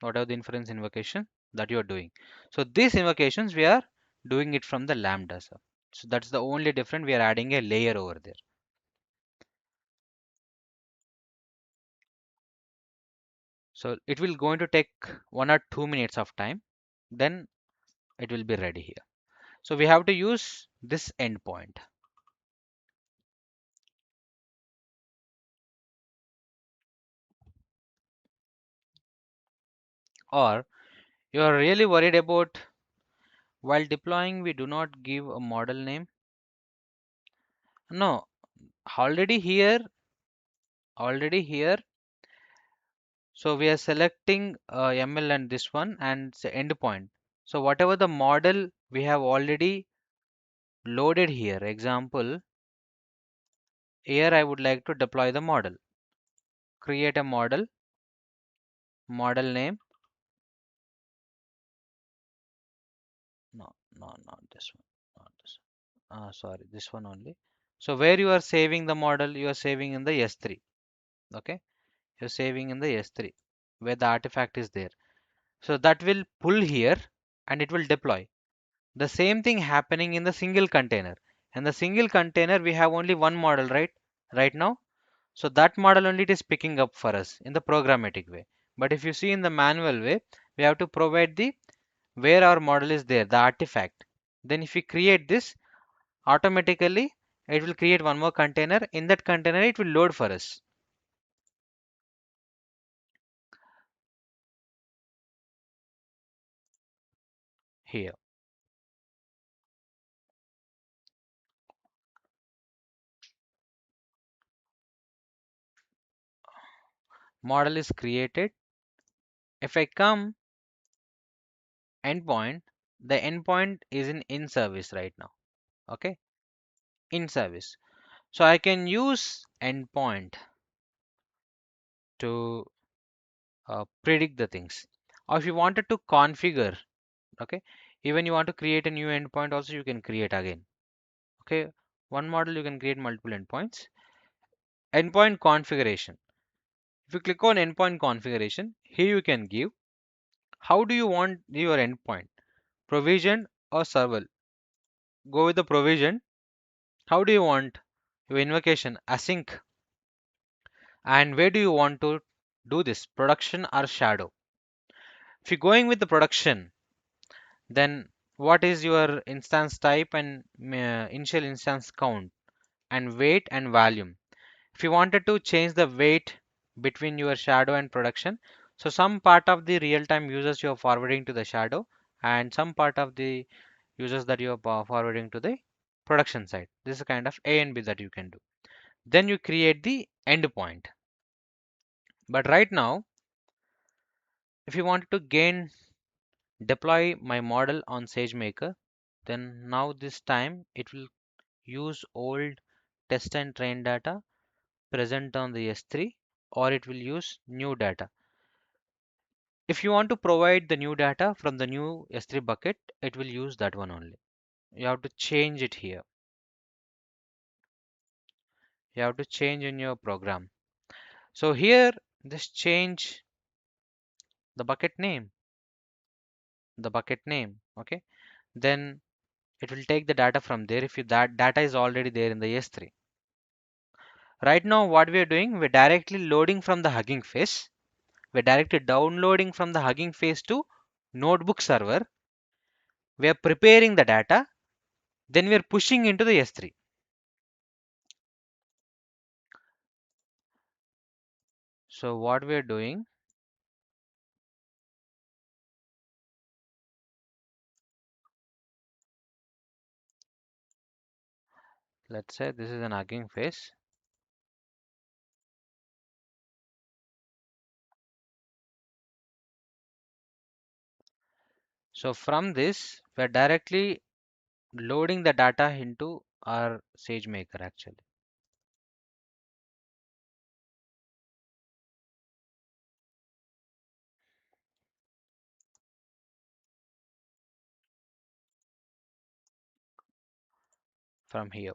whatever the inference invocation that you are doing. So these invocations we are doing it from the Lambda. So that's the only difference. We are adding a layer over there. So it will going to take 1 or 2 minutes of time. Then it will be ready here. So we have to use this endpoint. Or you are really worried about while deploying we do not give a model name. No, already here. So we are selecting ML and this one and endpoint. So whatever the model we have already loaded here. Example, here I would like to deploy the model. Create a model name. No, not this one. Not this. Sorry, this one only. So where you are saving the model, you are saving in the S3. Okay, you're saving in the S3 where the artifact is there. So that will pull here and it will deploy. The same thing happening in the single container. And the single container we have only one model, right now. So that model only it is picking up for us in the programmatic way. But if you see in the manual way, we have to provide the where our model is there, the artifact. Then if we create this, automatically it will create one more container. In that container it will load for us. Here. Model is created. If I come endpoint, the endpoint is in service right now. Okay, in service. So I can use endpoint to predict the things. Or if you wanted to configure, okay, even you want to create a new endpoint also you can create again. Okay, one model you can create multiple endpoints. Endpoint configuration. If you click on endpoint configuration, here you can give how do you want your endpoint, provisioned or server. Go with the provision. How do you want your invocation, async, and where do you want to do this, production or shadow? If you're going with the production, then what is your instance type and initial instance count and weight and volume. If you wanted to change the weight between your shadow and production, so some part of the real-time users you are forwarding to the shadow and some part of the users that you are forwarding to the production side. This is a kind of A and B that you can do. Then you create the endpoint. But right now, if you wanted to gain deploy my model on SageMaker, then now this time it will use old test and train data present on the S3, or it will use new data. If you want to provide the new data from the new S3 bucket, it will use that one only. You have to change it here. You have to change in your program. So here, just change the bucket name, okay? Then it will take the data from there if that data is already there in the S3. Right now, what we are doing, we're directly loading from the Hugging Face. We're directly downloading from the Hugging Face to notebook server. We are preparing the data, then we are pushing into the S3. So what we are doing, let's say this is an Hugging Face. So from this, we are directly loading the data into our SageMaker actually. From here,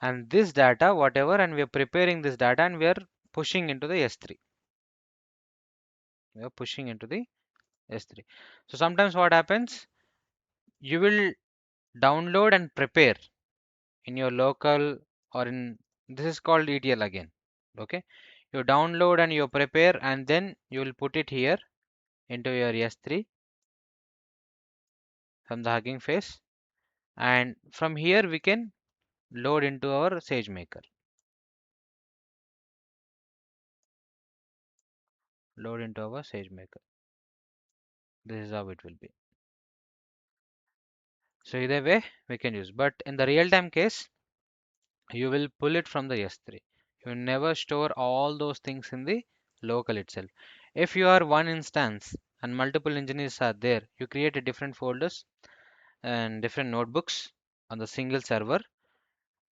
and this data, whatever, and we are preparing this data and we are pushing into the S3. We are pushing into the S3. So sometimes what happens, you will download and prepare in your local or in this is called ETL again. Okay, you download and you prepare and then you will put it here into your S3 from the Hugging Face, and from here we can load into our SageMaker. Load into our SageMaker. This is how it will be. So either way we can use, but in the real-time case, you will pull it from the S3. You never store all those things in the local itself. If you are one instance and multiple engineers are there, you create a different folders and different notebooks on the single server.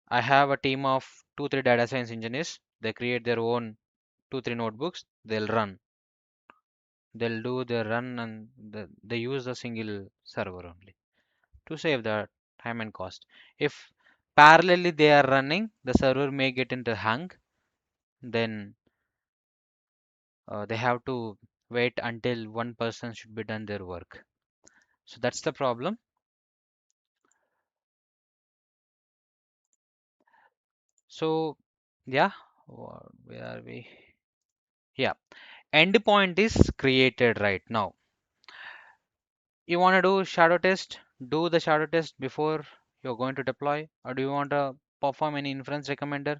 I have a team of 2-3 data science engineers. They create their own 2-3 notebooks. They'll run. They'll do their run and they use the single server only to save the time and cost. If parallelly they are running, the server may get into hang. Then they have to wait until one person should be done their work. So that's the problem. So yeah, where are we? Yeah, endpoint is created right now. You want to do shadow test, do the shadow test before you're going to deploy, or do you want to perform any inference recommender?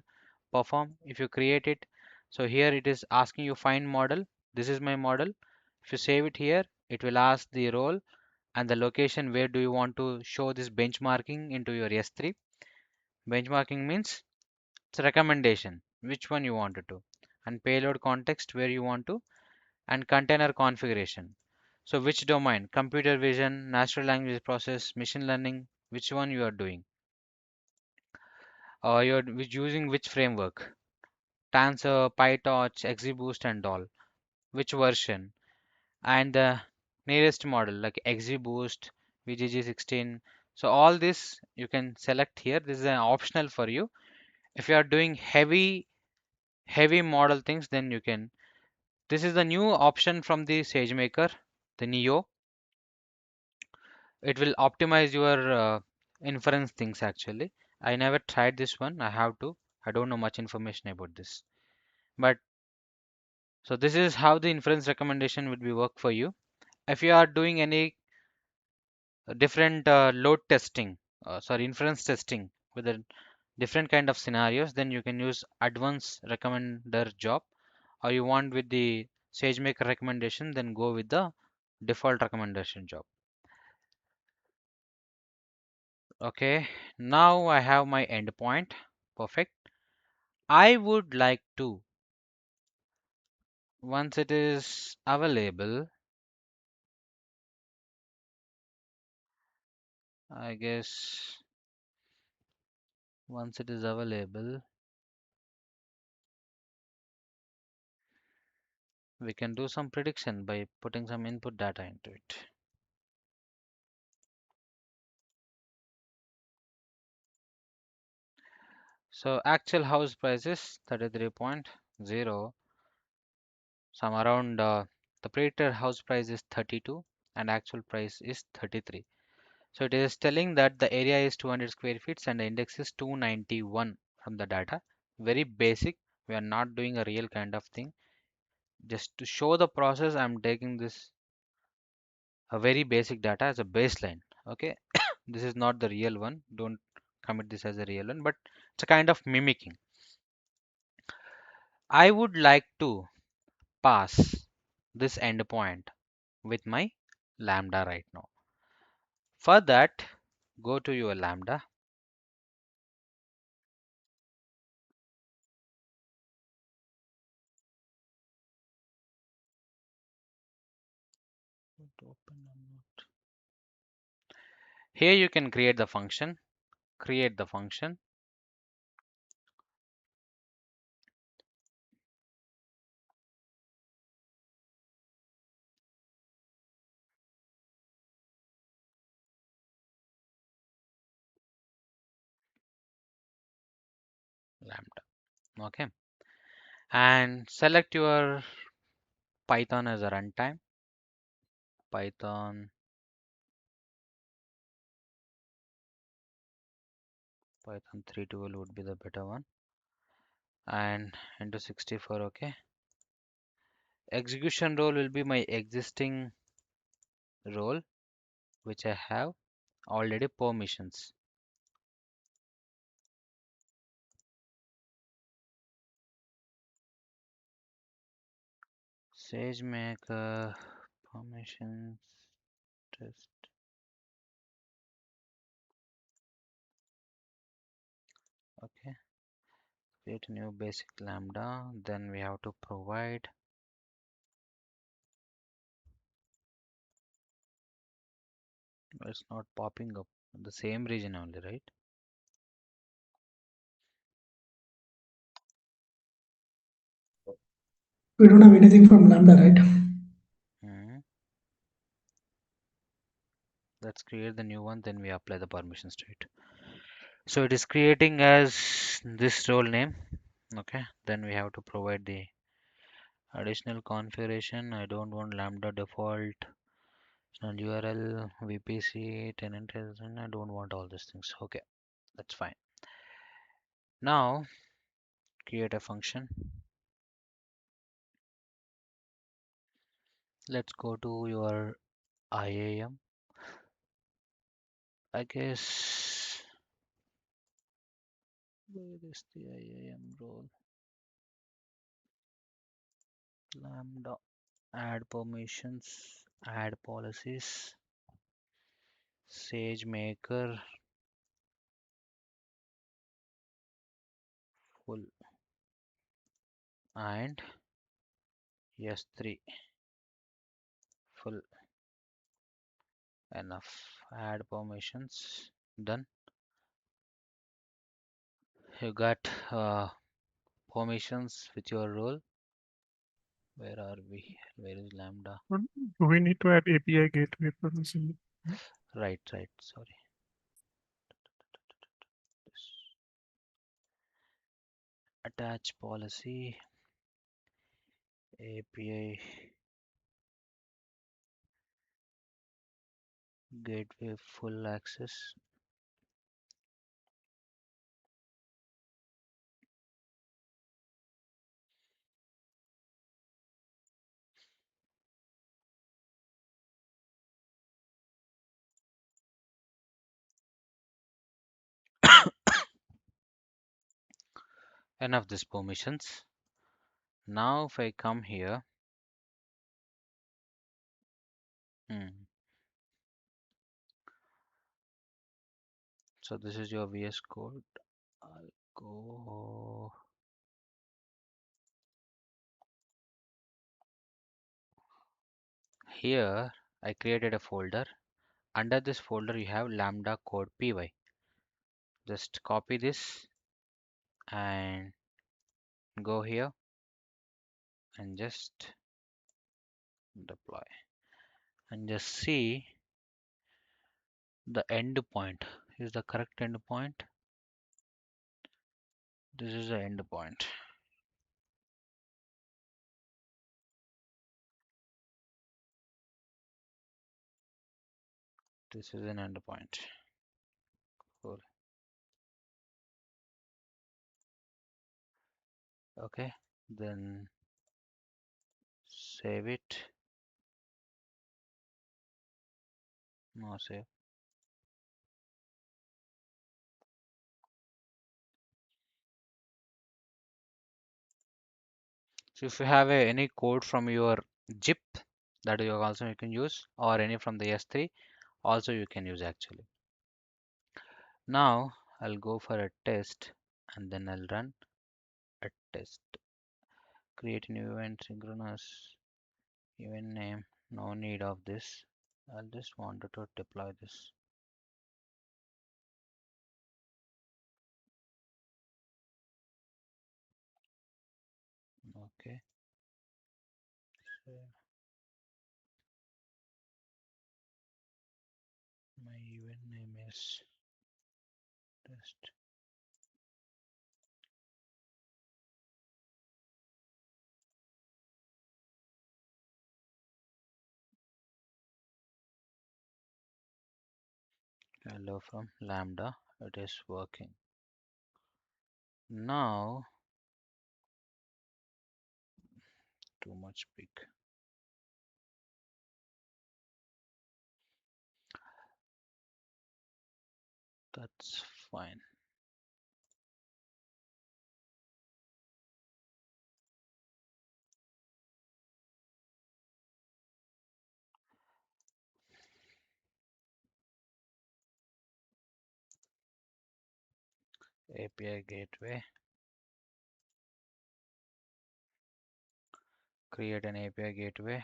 Perform if you create it. So here it is asking you find model. This is my model. If you save it here, it will ask the role and the location where do you want to show this benchmarking into your S3. Benchmarking means it's a recommendation, which one you wanted to, and payload context where you want to, and container configuration. So which domain, computer vision, natural language process, machine learning, which one you are doing, or you're using which framework, Tensor, PyTorch, XGBoost and all, which version, and the nearest model like XGBoost, VGG16. So all this you can select here. This is an optional for you. If you are doing heavy heavy model things, then you can. This is the new option from the SageMaker, the Neo. It will optimize your inference things actually. I never tried this one. I have to. I don't know much information about this. But so this is how the inference recommendation would be work for you. If you are doing any different load testing, sorry, inference testing with a different kind of scenarios, then you can use advanced recommender job. Or you want with the SageMaker recommendation, then go with the default recommendation job. Okay, now I have my endpoint. Perfect. I would like to, once it is available, I guess once it is available, we can do some prediction by putting some input data into it. So actual house price is 33.0. Some around the predicted house price is 32 and actual price is 33. So it is telling that the area is 200 square feet and the index is 291 from the data. Very basic. We are not doing a real kind of thing. Just to show the process, I'm taking this a very basic data as a baseline. Okay, this is not the real one. Don't commit this as a real one, but it's a kind of mimicking. I would like to pass this endpoint with my Lambda right now. For that, go to your Lambda. Here you can create the function. Create the function. Lambda. Okay. And select your Python as a runtime. Python 312 would be the better one. And into 64. Okay. Execution role will be my existing role, which I have already permissions. SageMaker permissions test. Okay. Create a new basic Lambda. Then we have to provide. It's not popping up. The same region only, right? We don't have anything from Lambda, right? Let's create the new one, then we apply the permissions to it. So it is creating as this role name. Okay, then we have to provide the additional configuration. I don't want Lambda default URL, VPC, tenant, and I don't want all these things. Okay, that's fine. Now create a function. Let's go to your IAM. I guess where is the IAM role? Lambda, add permissions, add policies, SageMaker full and S3 full. Enough. Add permissions. Done. You got permissions with your role. Where are we? Where is Lambda? Do we need to add API gateway permission? Right. Sorry. attach policy API gateway full access. Enough this permissions. Now if I come here, so this is your VS Code. I'll go here. I created a folder. Under this folder you have Lambda code py. Just copy this and go here and just deploy and just see the endpoint is the correct endpoint. This is the endpoint. This is an endpoint. Cool. Okay, then save it. No save. So if you have any code from your zip that you also you can use, or any from the S3 also you can use actually. Now I'll go for a test and then I'll run a test. Create new event, synchronous event name. No need of this. I just wanted to deploy this. Okay. So my event name is test. Hello from Lambda. It is working. Now too much big. That's fine. API gateway. Create an API gateway.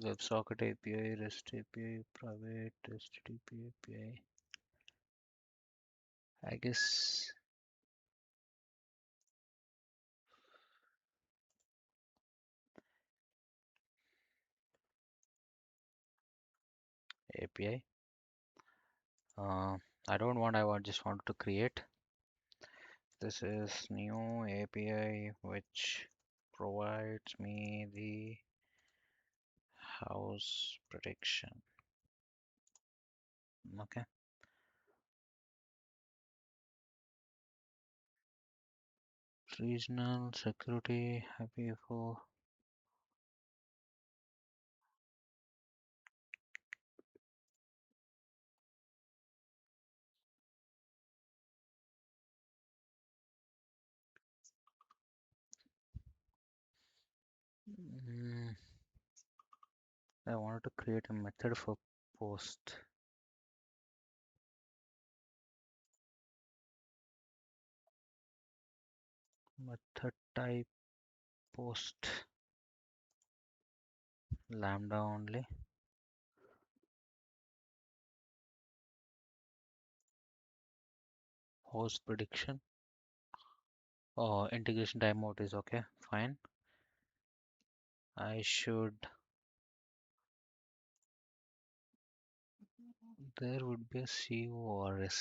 WebSocket API, REST API, private, HTTP API. I guess API. I don't want. I just want to create. This is new API which provides me the house protection. Okay. Regional security happy for I wanted to create a method for post. Method type post lambda only. Host prediction. Oh, integration timeout is okay, fine. I should there would be a CORS.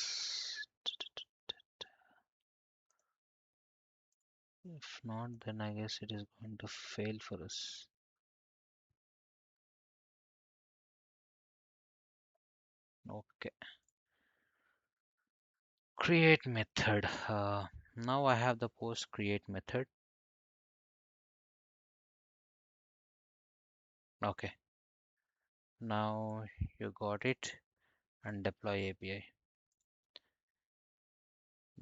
If not, then I guess it is going to fail for us. Okay. Create method. Now I have the post create method. Okay. Now you got it, and deploy API.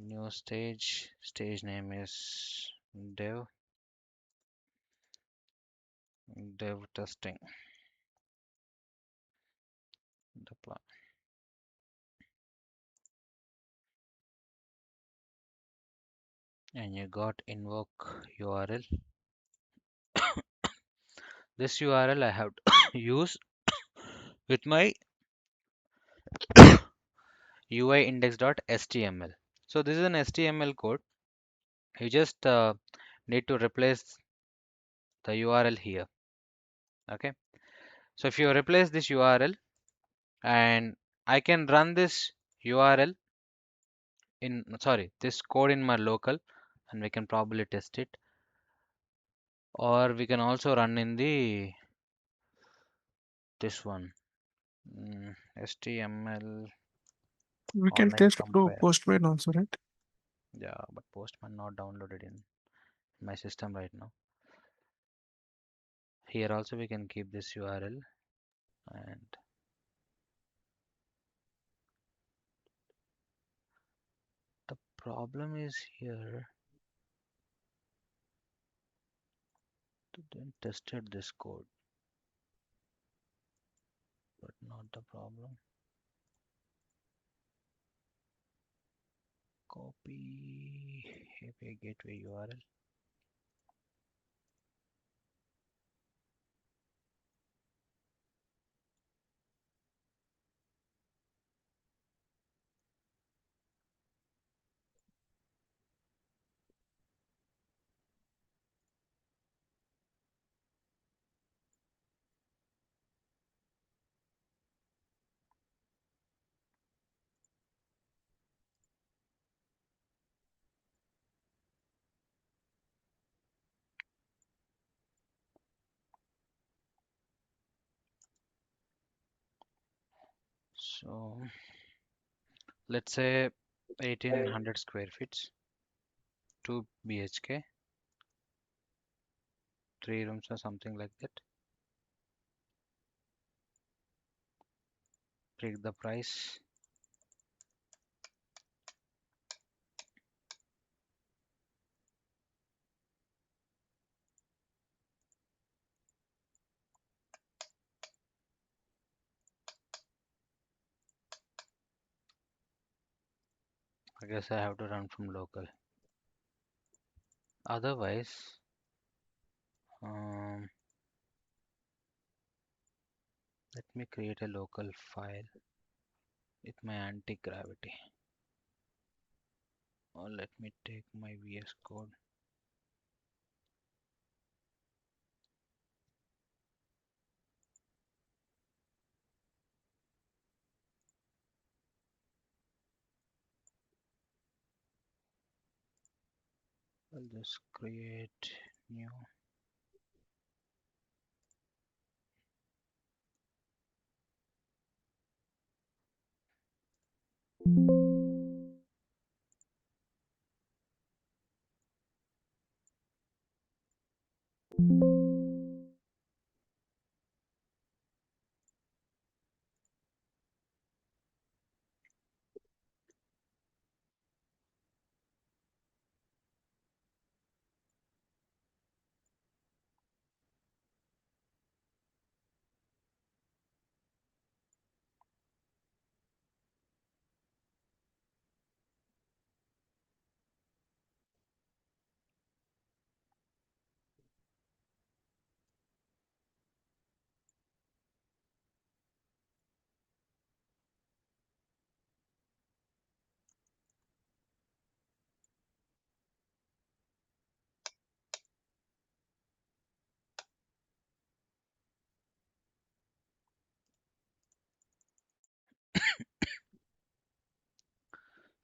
New stage. Stage name is dev testing. Deploy. And you got invoke URL. This URL I have to use with my UI index.html. So this is an HTML code. You just need to replace the URL here. Okay. So if you replace this URL, and I can run this URL in, sorry, this code in my local, and we can probably test it, or we can also run in the this one, HTML We can online test through compare. Postman also, right? Yeah, but Postman not downloaded in my system right now. Here also we can keep this URL, and the problem is here to then tested this code, but not the problem. Copy API gateway URL. So let's say 1800 square feet, 2 BHK, 3 rooms or something like that. Pick the price. I guess I have to run from local. Otherwise, let me create a local file with my anti-gravity. Or let me take my VS Code. I'll just create new.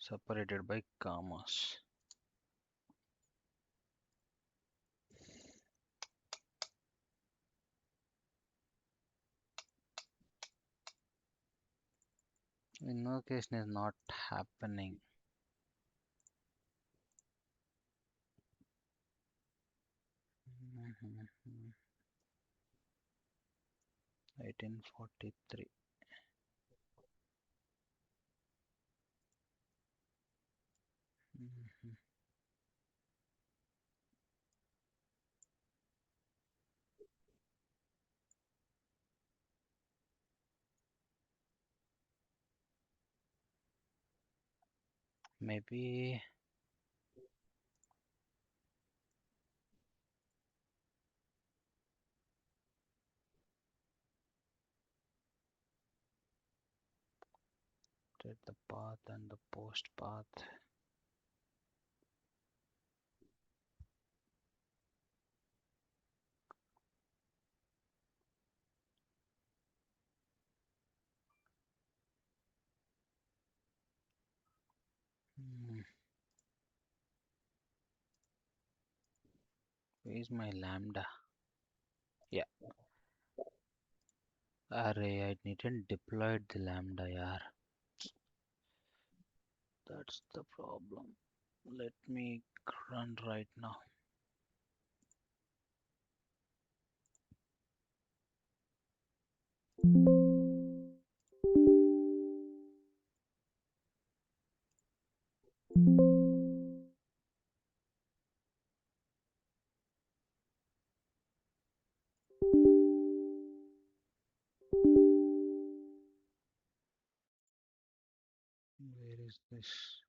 separated by commas. Invocation is not happening. Mhm. 1843. Mhm. Maybe set the path and the post path. Hmm. Where is my lambda? Yeah. Array, I didn't deploy the lambda, yaar. That's the problem. Let me run right now. Where is this?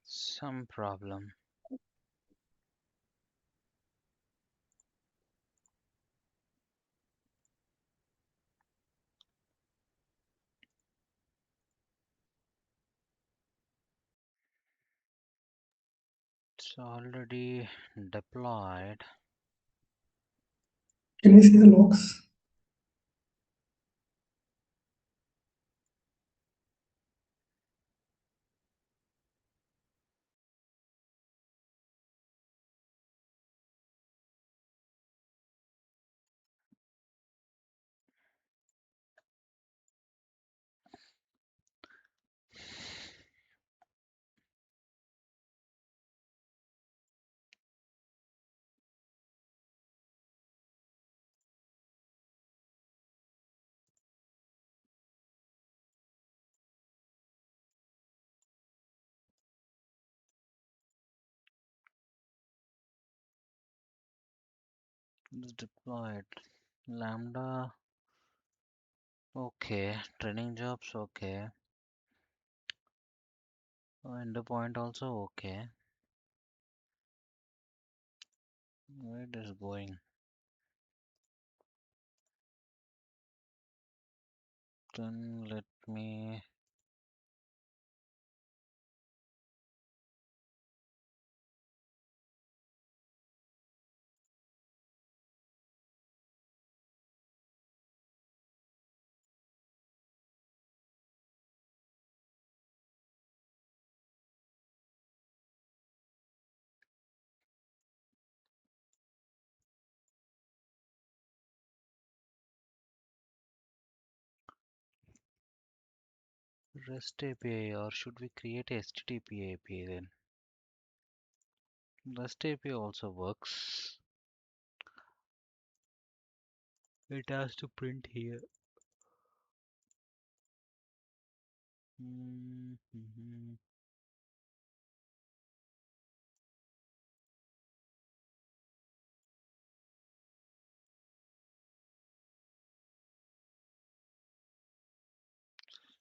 Some problem. It's already deployed. Can we see the logs? It's deployed. Lambda, okay. Training jobs, okay. Endpoint also okay. Where it is going? Then let me REST API, or should we create a HTTP API then? REST API also works. It has to print here. Mhm.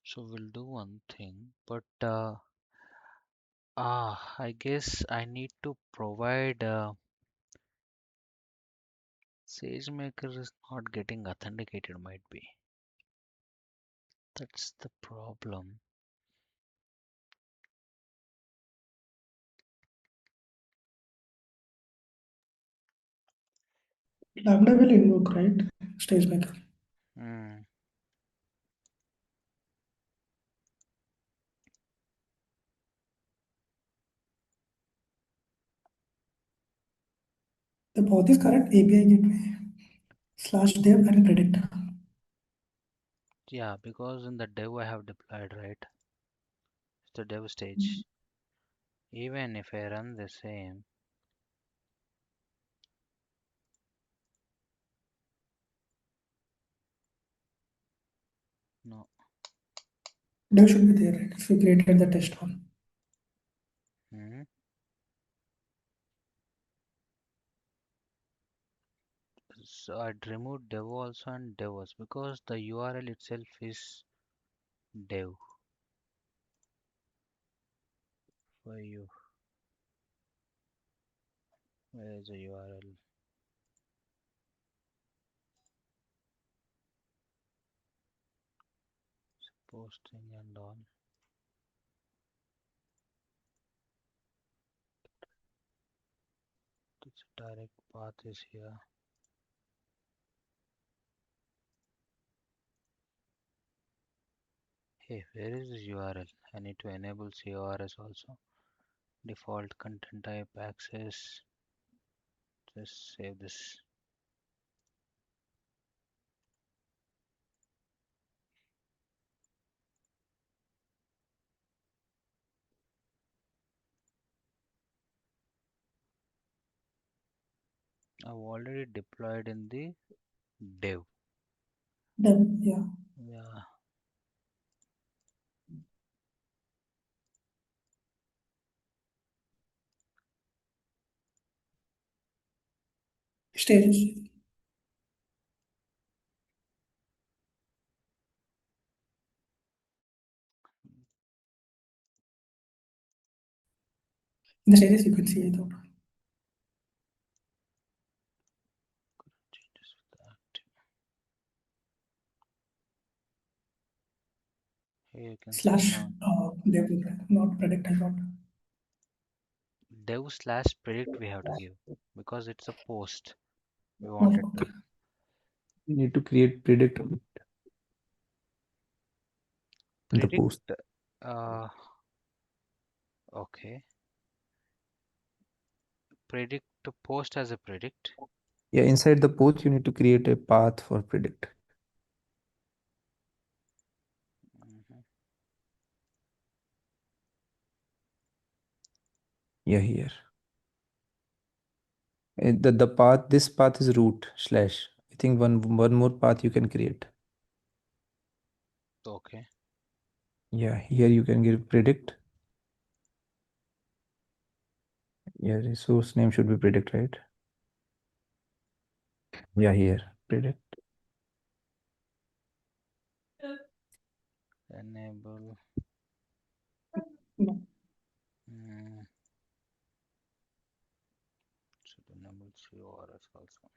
So we'll do one thing, but I guess I need to provide SageMaker is not getting authenticated, might be. That's the problem. Lambda will invoke, right? SageMaker. Hmm. The path is correct. API gateway / dev and predict. Yeah, because in the dev I have deployed, right? It's the dev stage. Even if I run the same, no. Dev should be there, right? If you created the test one. Hmm. So I'd remove dev also and devos because the URL itself is dev for you. Where is the URL? Posting and all. Its direct path is here. Hey, where is this URL? I need to enable CORS also. Default content type access. Just save this. I've already deployed in the dev. Dev, yeah. Yeah, Stages. In the stages, you can see it out. changes with that. Here you can see now. / dev, not predict, I thought. Dev slash predict we have to give because it's a post. We Oh, wanted to. okay. You need to create predict in the Predict. post. Okay. Predict to post as a predict. Yeah, inside the post, you need to create a path for predict. Mhm. Yeah, here. The path, this path is root / I think one more path you can create. Okay. Yeah, here you can give predict. Yeah, resource name should be predict, right? Yeah, here predict. Enable. No. Should enable CORS also.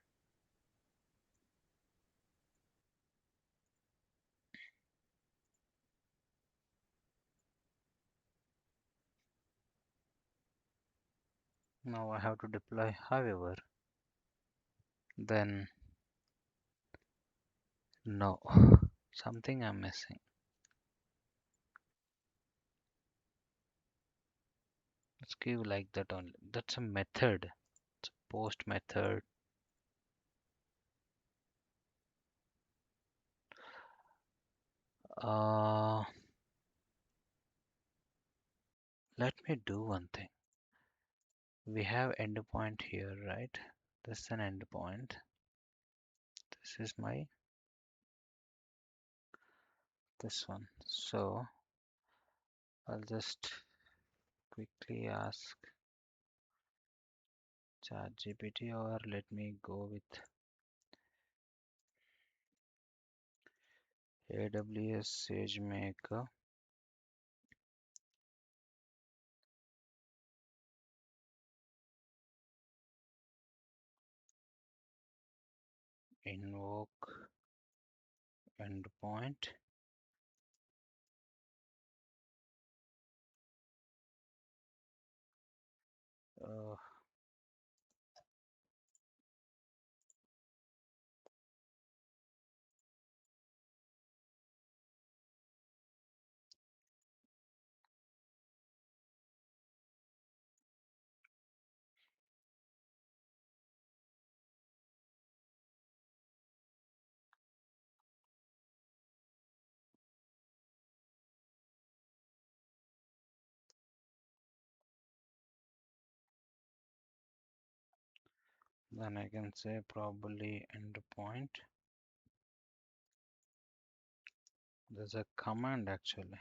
Now I have to deploy however. Then no. Something I'm missing. Let's give like that only. That's a method. It's a post method. Uh, Let me do one thing. We have endpoint here, right? This is an endpoint. This is this one. So I'll just quickly ask ChatGPT, or let me go with AWS SageMaker. invoke endpoint. Then I can say probably endpoint. There's a command actually.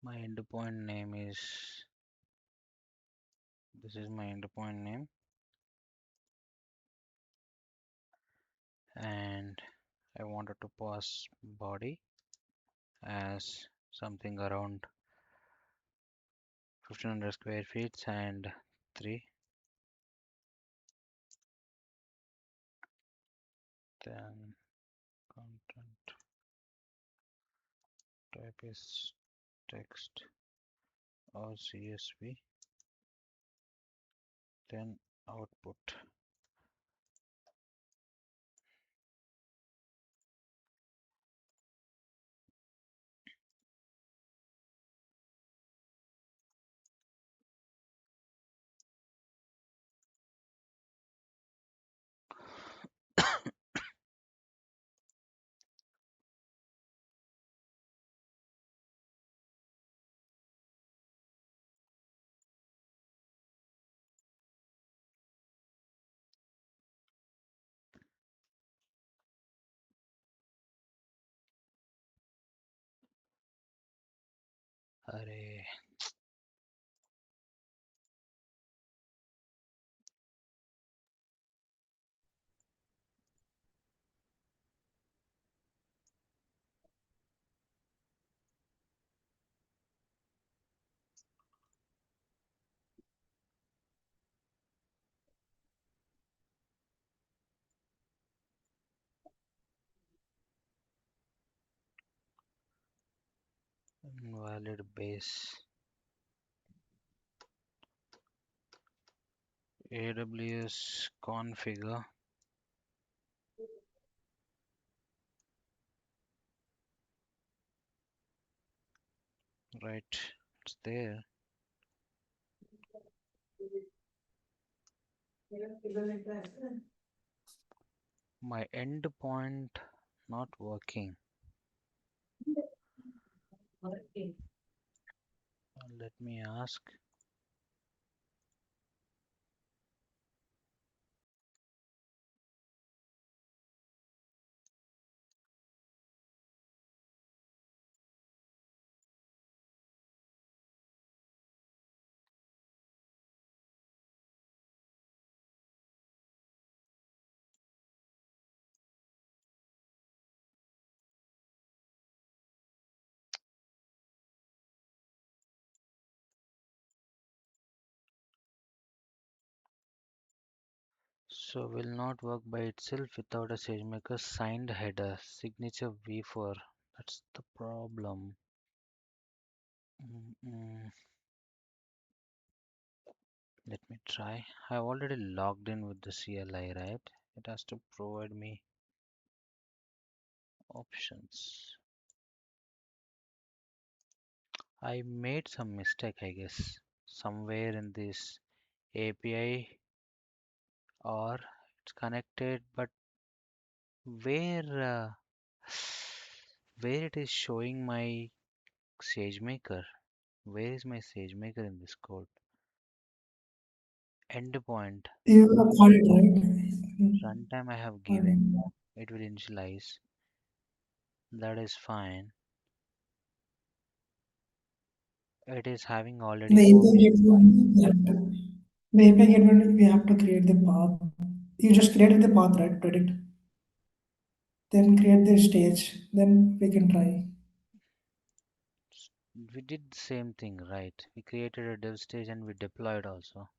My endpoint name is, this is my endpoint name, and I wanted to pass body as something around 1500 square feet and 3. Then content type is text or CSV. Then output. Array. Invalid base. AWS configure. Right, it's there. My endpoint not working. Let me ask. So will not work by itself without a SageMaker signed header signature v4. That's the problem. Let me try. I already logged in with the CLI, right? It has to provide me options. I made some mistake, I guess, somewhere in this API, or it's connected, but where where it is showing my SageMaker? Where is my SageMaker in this code? Endpoint. You have got it right. Runtime I have given. It will initialize. That is fine. It is having already The API permission. gateway, the API gateway, we have to create the path. You just created the path, right? Predict. Then create the stage. Then we can try. We did the same thing, right? We created a dev stage and we deployed also.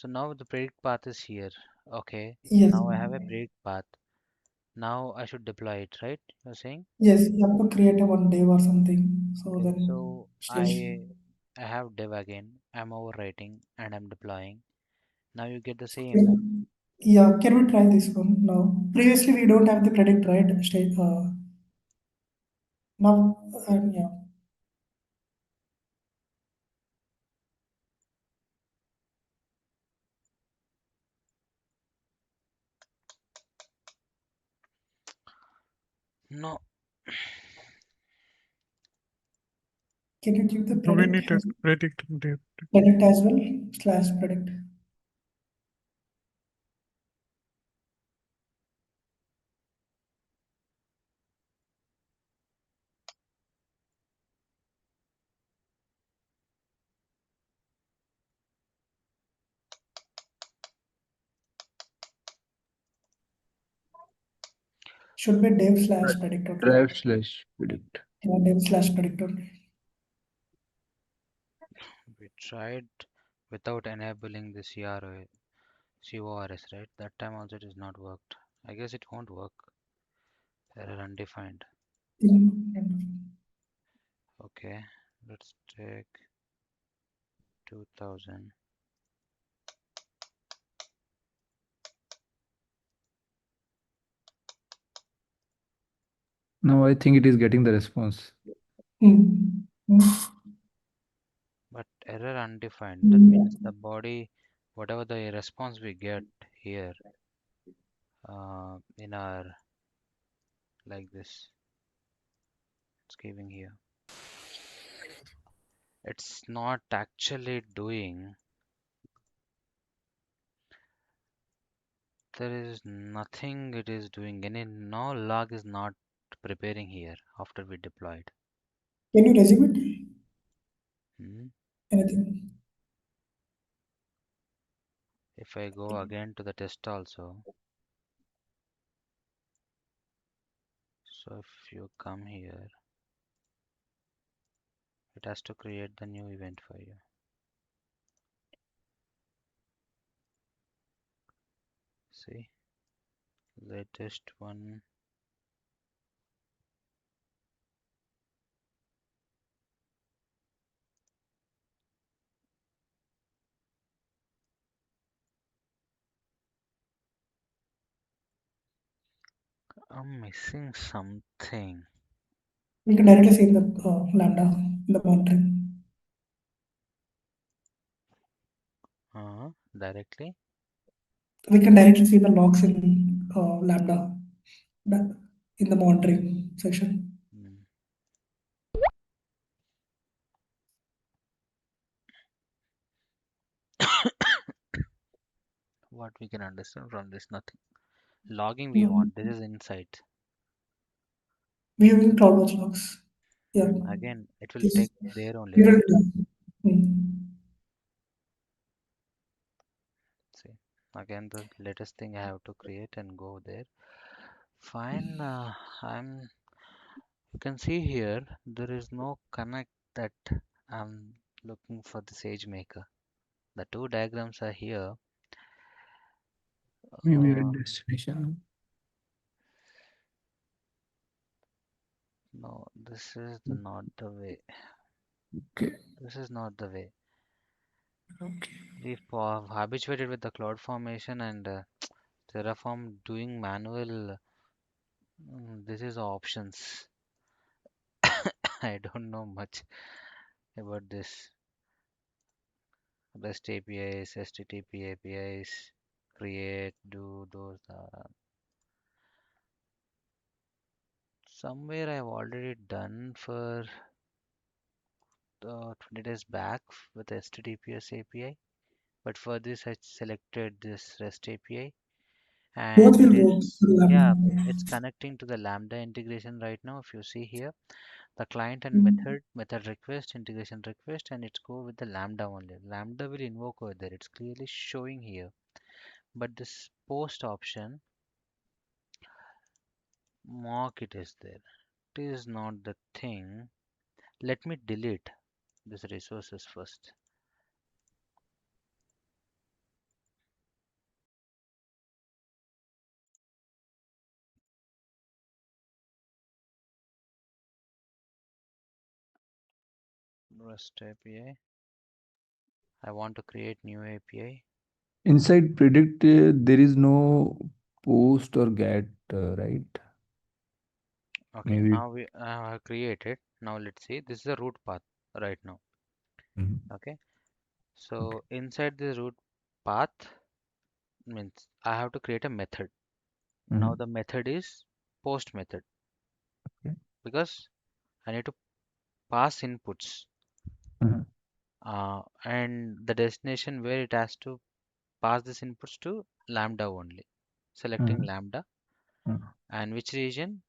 So now the predict path is here. Okay. Yes. Now I have a predict path. Now I should deploy it, right? You're saying? Yes, you have to create a one dev or something. So Okay. then So stage. I have dev again. I'm overwriting and I'm deploying. Now you get the Yeah, same. yeah, can we try this one now? Previously we don't have the predict, right? Stage now yeah. No. Can you give the Do we need to predict predict the predict as well? Slash predict. Should be dev slash predict only. Drive slash predict. Yeah, dev slash predict only. We tried without enabling the CORS, right? That time also it is not worked. I guess it won't work. Error undefined. Okay, let's take 2000. Now I think it is getting the response. Mm. Mm. But error undefined. That means the body, whatever the response we get here in our like this, it's giving here. It's not actually doing. There is nothing it is doing. No log is not preparing here after we deployed. Can you resume it? Hmm. Anything? If I go again to the test also, so if you come here, it has to create the new event for you. See, latest one. I'm missing something. We can directly see in the Lambda in the monitoring. Directly. We can directly see the logs in Lambda in the monitoring section. Hmm. What we can understand from this, nothing. Logging we No. want. This is insight. Viewing CloudWatch logs. Yeah. Again, it will This take there only, we will right? do. Mm. See, again the latest thing I have to create and go there. Fine. You can see here there is no connect that I'm looking for the SageMaker. The two diagrams are here. Maybe a Uh, destination. no, this is not the way. Okay. This is not the way. Okay. We've habituated with the cloud formation and Terraform doing manual. This is options. I don't know much about this. REST APIs, HTTP APIs, create, do those. Somewhere I've already done for 20 days back with HTTPS API, but for this I selected this REST API Both and it will work is, for the yeah, Lambda. it's connecting to the Lambda integration right now. If you see here, the client and Mm. method request, integration request, and it's go with the Lambda only. Lambda will invoke over there. It's clearly showing here. But this post option, mock it is there. It is not the thing. Let me delete these resources first. REST API. I want to create new API. Inside predict, there is no post or get, right? Okay, Maybe. now we have created. Now let's see. This is the root path right now. Mhm. Okay, so inside the root path means I have to create a method. Now Mhm. the method is post method Okay. because I need to pass inputs Mhm. and the destination where it has to pass this inputs to Lambda only. Selecting Mhm. Lambda Mhm. and which region,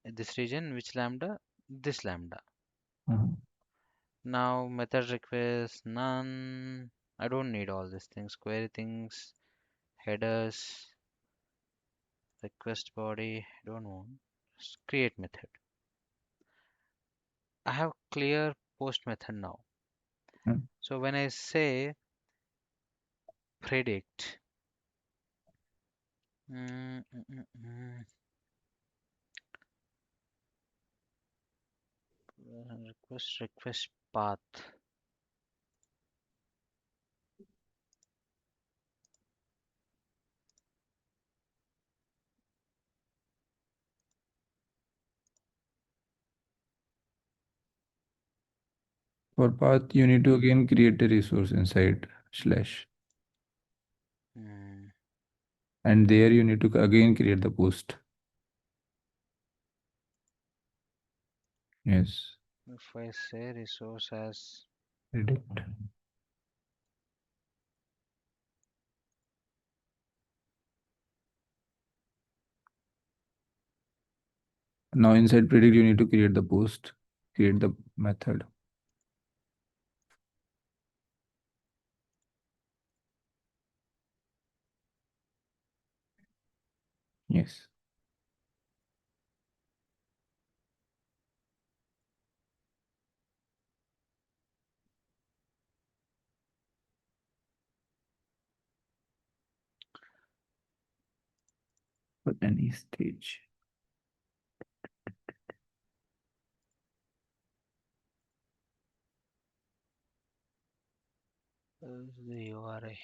this region, which Lambda, this Lambda. Mhm. Now method request none. I don't need all these things. Query things, headers, request body. I don't want. Just create method. I have clear post method now. Mhm. So when I say predict, mm, mm, mm, mm, request path. For path, you need to again create a resource inside slash, Mm, and there you need to again create the post. Yes. if I say resource as Predict. Now inside predict, you need to create the post, create the method. Yes. For any stage. the URI.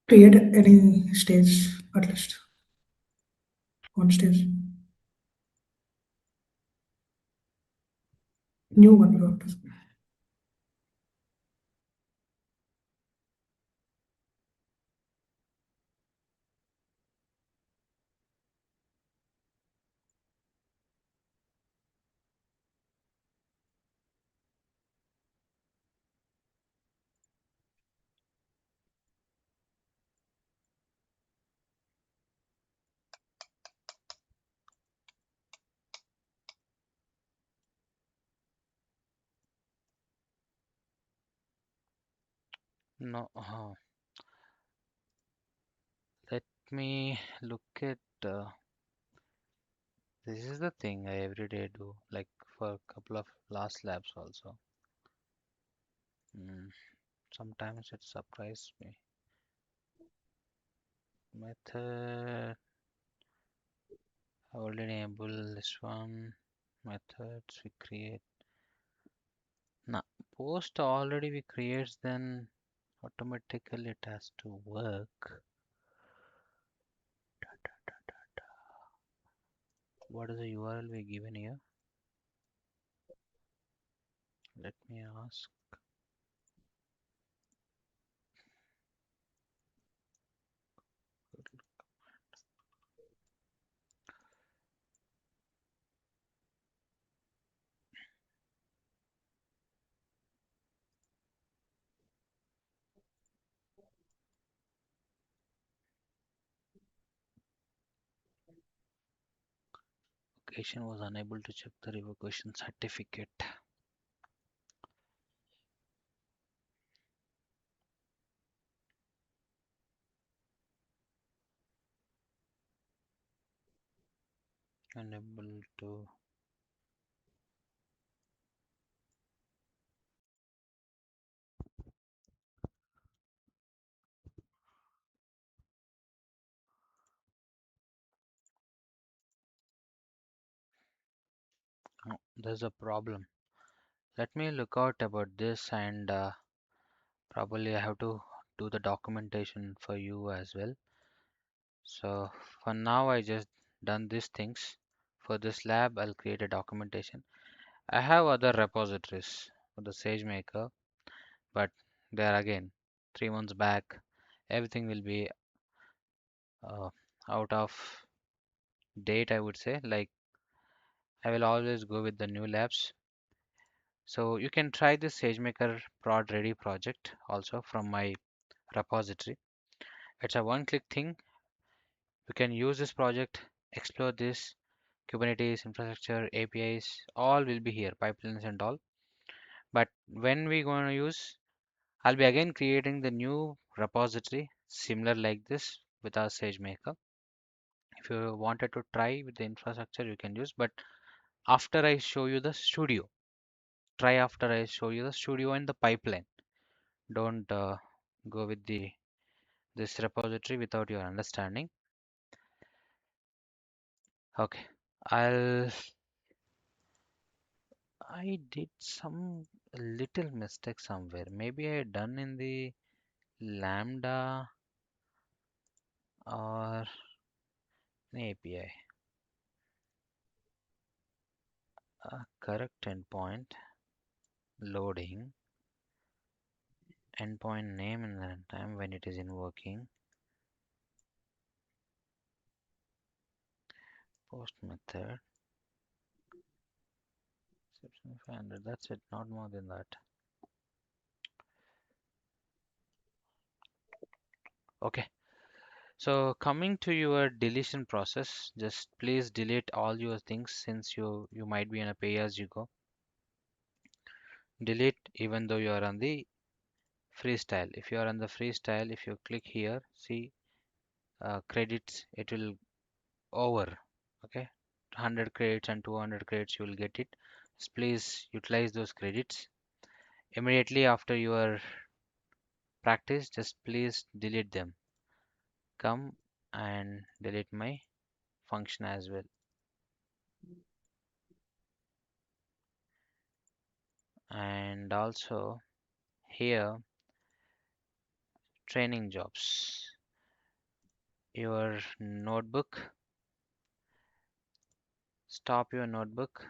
Create any stage at least. One stage. New one you have to. No, let me look at this is the thing I every day do, like for a couple of last labs also. Mm, sometimes it surprises me. Method, I already enable this one. Methods we create. Now, post already we create, then automatically it has to work. What is the URL we given here? Let me ask. Application was unable to check the revocation certificate. Unable to there's a problem. Let me look out about this, and probably I have to do the documentation for you as well. So for now, I just done these things. For this lab, I'll create a documentation. I have other repositories for the SageMaker, but there again, 3 months back, everything will be uh, out of date, I would say. Like, I will always go with the new labs. So you can try this SageMaker prod ready project also from my repository. It's a one-click thing. You can use this project, explore this, Kubernetes, infrastructure, APIs, all will be here, pipelines and all. But when we going to use, I'll be again creating the new repository similar like this with our SageMaker. If you wanted to try with the infrastructure, you can use, but after I show you the studio, try after I show you the studio and the pipeline. Don't go with the this repository without your understanding. Okay, I did some little mistake somewhere. Maybe I done in the Lambda or an API. Correct endpoint, loading, endpoint name and runtime when it is in working, post method, 500. That's it, not more than that. Okay. So coming to your deletion process, just please delete all your things since you might be in a pay as you go. Delete even though you are on the freestyle. If you are on the freestyle, if you click here, see credits, it will over. Okay, 100 credits and 200 credits you will get it. Just please utilize those credits. Immediately after your practice, just please delete them. Come and delete my function as well. And also here, training jobs. Your notebook, stop your notebook,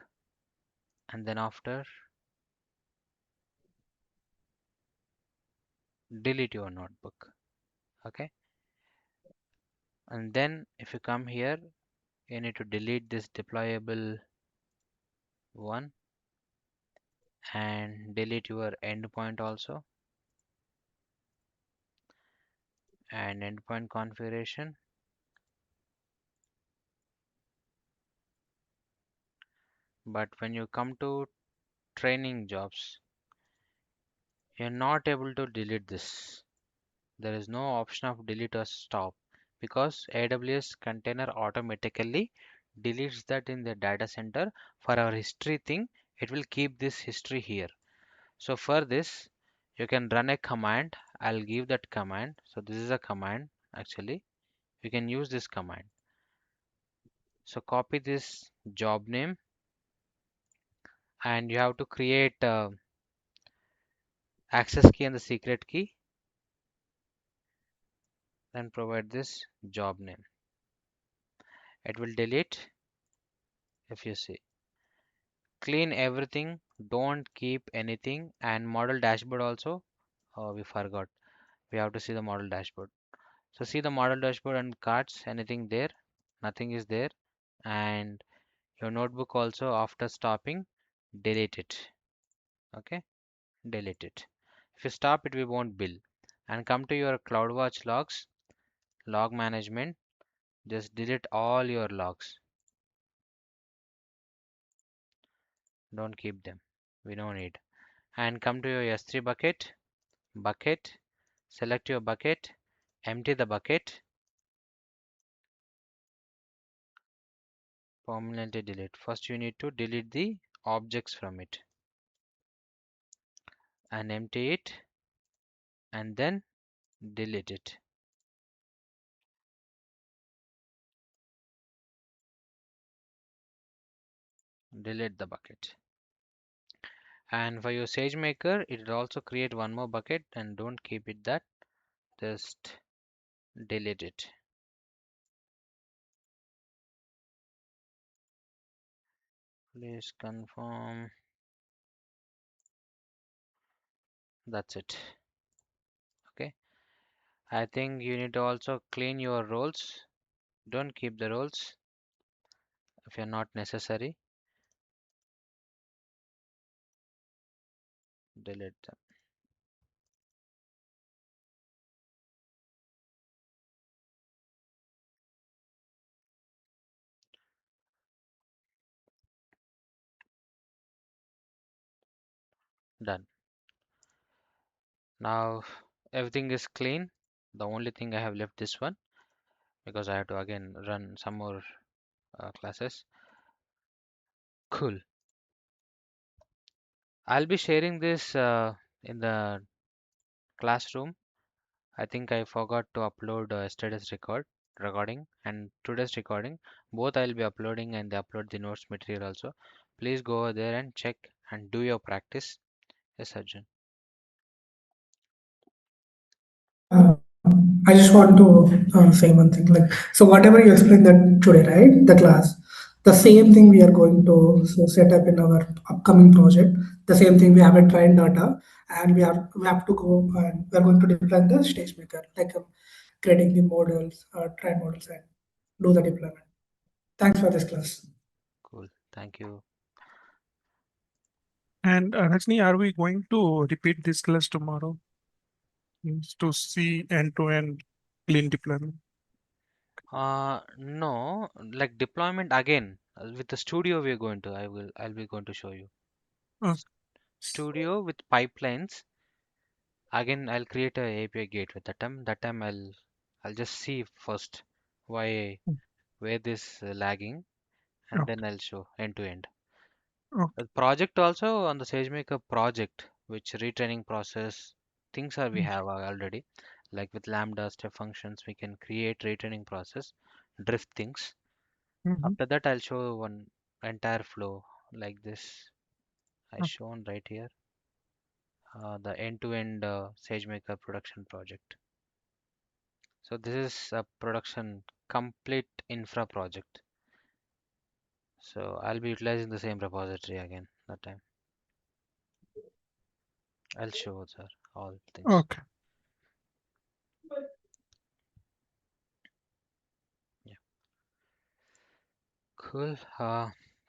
and then after delete your notebook. Okay, and then if you come here, you need to delete this deployable one and delete your endpoint also, and endpoint configuration. But when you come to training jobs, you're not able to delete this. There is no option of delete or stop because AWS container automatically deletes that in the data center. For our history thing, it will keep this history here. So for this, you can run a command. I'll give that command. So this is a command actually. You can use this command. So copy this job name and you have to create access key and the secret key. Then provide this job name. It will delete if you see. Clean everything, don't keep anything, and model dashboard also. Oh, we forgot. We have to see the model dashboard. So see the model dashboard and cards, anything there? Nothing is there. And your notebook also after stopping, delete it. Okay, delete it. If you stop it, we won't bill. And come to your CloudWatch logs, log management. Just delete all your logs. Don't keep them. We don't need. And come to your S3 bucket, select your bucket, empty the bucket, permanently delete. First you need to delete the objects from it and empty it and then delete it. delete the bucket. And for your SageMaker, it will also create one more bucket, and don't keep it that, just delete it. Please confirm. That's it. Okay. I think you need to also clean your roles. Don't keep the roles if you're not necessary. Delete them. Done. Now everything is clean. The only thing I have left this one because I have to again run some more classes. Cool. I'll be sharing this in the classroom. I think I forgot to upload yesterday's recording and today's recording. Both I'll be uploading and they upload the notes material also. Please go over there and check and do your practice. Yes, Arjun. Uh, I just want to say one thing. Like, so whatever you explained that today, right? The class, the same thing we are going to set up in our upcoming project. The same thing we have a trained data, and we have to go and we are going to deploy the SageMaker, like creating the models, train models, and do the deployment. Thanks for this class. Cool. Thank you. And Rajni, are we going to repeat this class tomorrow? To see end-to-end clean deployment? No, like deployment again with the studio we're going to. I'll be going to show you. Uh, Studio with pipelines. Again, I'll create a API gateway. That time I'll just see first why where this lagging, and okay. then I'll show end to end. Okay. Project also on the SageMaker project, which retraining process things are we have already. Like with Lambda step functions, we can create retraining process, drift things. Mhm. After that, I'll show one entire flow like this. I Okay. shown right here, the end-to-end SageMaker production project. So this is a production complete infra project. So I'll be utilizing the same repository again that time. I'll show sir all things. Okay. Yeah, cool.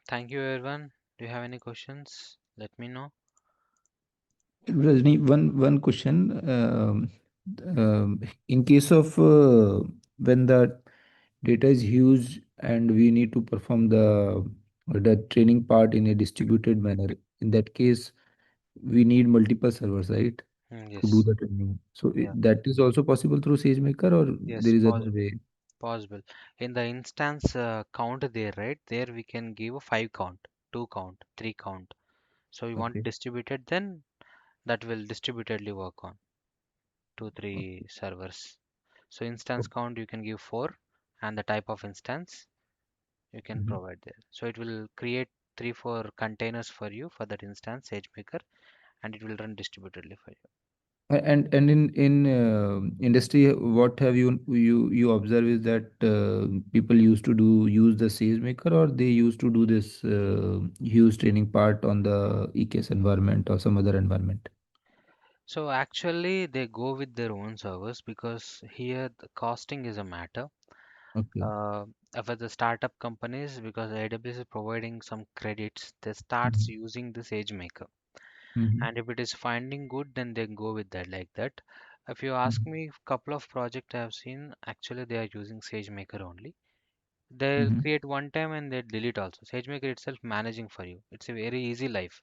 Thank you everyone. Do you have any questions? Let me know. Rajni, one question. In case of when the data is huge and we need to perform the training part in a distributed manner, in that case, we need multiple servers, right, to do Yes. the training. So Yeah. that is also possible through SageMaker, or Yes. there is other Possible. way? Possible. In the instance count there, right? There we can give a 5 count, 2 count, 3 count. So you want Okay. distributed, then that will distributedly work on 2, Okay. 3 servers. So instance Okay. count you can give 4 and the type of instance you can Mhm. provide there. So it will create 3, 4 containers for you for that instance SageMaker and it will run distributedly for you. And in industry, what have you observe is that people used to use the SageMaker, or they used to do this huge training part on the EKS environment or some other environment? So actually they go with their own servers because here the costing is a matter. Okay. Uh, for the startup companies, because AWS is providing some credits, they starts Mhm. using the SageMaker. Mhm. And if it is finding good, then they go with that like that. If you ask Mhm. me, couple of projects I have seen, actually they are using SageMaker only. They'll Mhm. create one time and they delete also. SageMaker itself managing for you. It's a very easy life.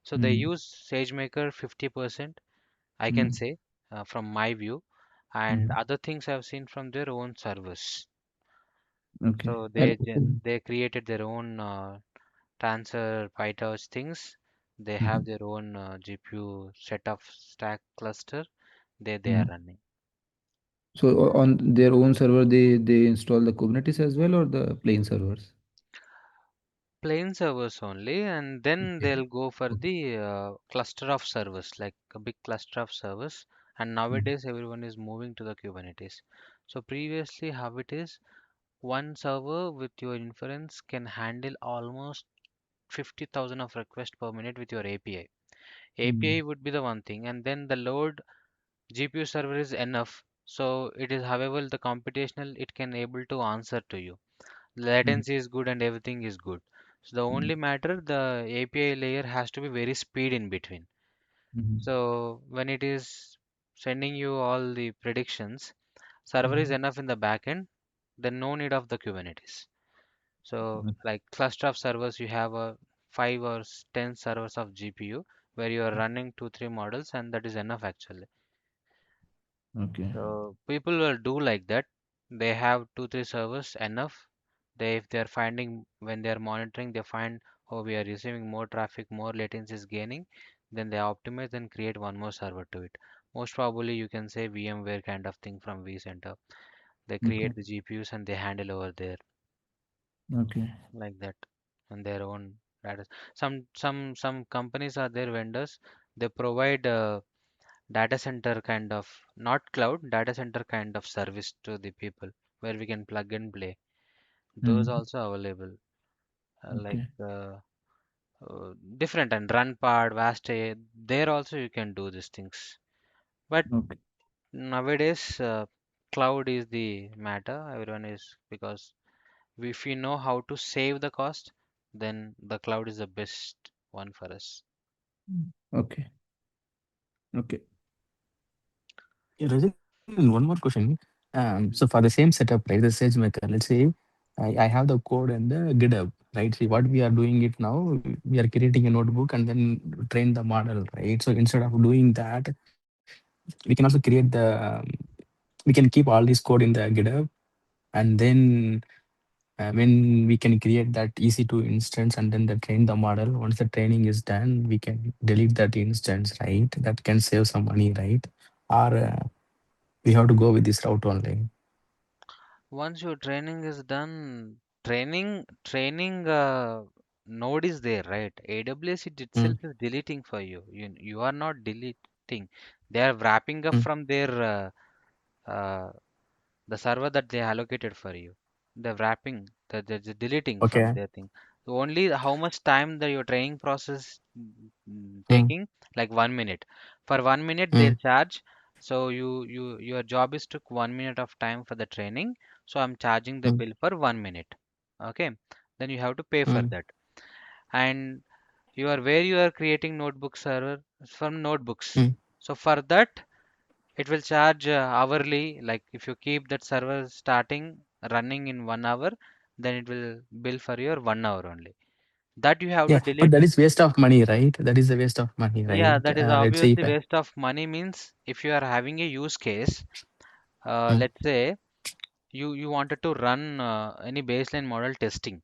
So they Mhm. use SageMaker 50%, I can Mhm. say, from my view, and Mhm. other things I've seen from their own servers. Okay. So And okay. they created their own transfer PyTorch things. They have Mhm. their own GPU set of stack cluster. They are Mhm. running. So on their own server, they install the Kubernetes as well, or the plain servers? plain servers only, and then Okay. they'll go for Okay. the cluster of servers, like a big cluster of servers. And Mm, nowadays, everyone is moving to the Kubernetes. So previously, how it is, one server with your inference can handle almost 50,000 of requests per minute with your API. mm, API would be the one thing, and then the load GPU server is enough. So it is, however, the computational it can able to answer to you. mm, Latency is good and everything is good. So the mm, only matter, the API layer has to be very speed in between. mhm, So when it is sending you all the predictions, server is mm. enough in the backend, then no need of the Kubernetes. So like cluster of servers, you have a 5 or 10 servers of GPU where you are running 2 3 models, and that is enough actually. Okay. So people will do like that. They have 2 3 servers enough. They, if they are finding, when they are monitoring, they find, oh, we are receiving more traffic, more latency is gaining, then they optimize and create one more server to it. Most probably you can say VMware kind of thing from vCenter. They Okay. create the GPUs and they handle over there Okay. like that on their own data. Some companies are their vendors. They provide data center kind of, not cloud, data center kind of service to the people where we can plug and play. Those Mm. also available, like Okay. different, and run part, vast AI, there also you can do these things. But Okay. nowadays, cloud is the matter. Everyone is, because if we know how to save the cost, then the cloud is the best one for us. Okay. Okay. Yeah, Rajin, one more question. So for the same setup, right, the SageMaker, let's say I have the code and the GitHub, right? See what we are doing it now, we are creating a notebook and then train the model, right? So instead of doing that, we can also create we can keep all this code in the GitHub, and then when we can create that EC2 instance and then the train the model, once the training is done, we can delete that instance, right? That can save some money, right? Or we have to go with this route only. Once your training is done, training node is there, right? AWS it Mm, itself is deleting for you. You are not deleting. They are wrapping up mm. from their uh, the server that they allocated for you. They're wrapping, they're deleting from Okay. their thing. So only how much time that your training process Mm, taking, like 1 minute. For 1 minute they'll mm, charge. So your job is took 1 minute of time for the training. So I'm charging the mm, bill for 1 minute. Okay. Then you have to pay for mm, that. And you are where you are creating notebook server from notebooks. mm. So for that it will charge hourly. Like if you keep that server starting running in 1 hour, then it will bill for your 1 hour only. That you have to Yeah, but delete. that is waste of money, right? That is a waste of money, right? Yeah, that is Let's say if obviously I, waste of money. Means if you are having a use case, mm, let's say you wanted to run any baseline model testing.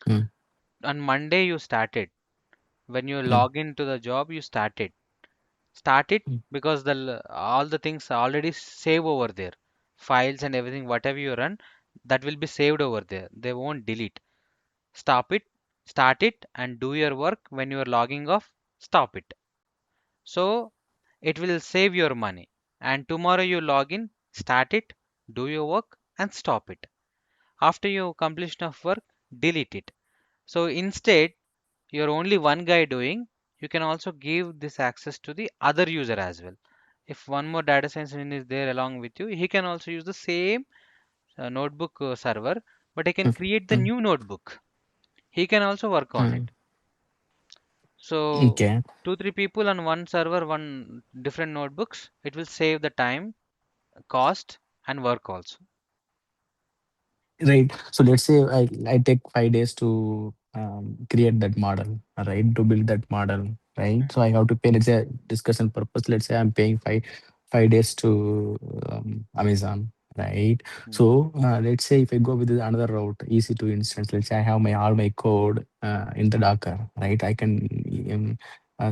mm, On Monday you started. When you mm, log into the job, you started. Start it, mm, because all the things are already save over there. Files and everything, whatever you run, that will be saved over there. They won't delete. Stop it, start it, and do your work. When you are logging off, stop it. So it will save your money. And tomorrow you log in, start it, do your work, and stop it. After your completion of work, delete it. So instead, you're only one guy doing, you can also give this access to the other user as well. If one more data science engineer is there along with you, he can also use the same notebook server, but he can mm, create the mm, new notebook. He can also work on mm. it. So Okay. 2 3 people on one server, one different notebooks, it will save the time, cost, and work also. Right. So let's say I take 5 days to create that model, right? To build that model, right? So I have to pay, let's say, discussion purpose. Let's say I'm paying 5 days to Amazon, right? Mm, So let's say if I go with another route, EC2 instance, let's say I have my all my code in the Docker, right? I can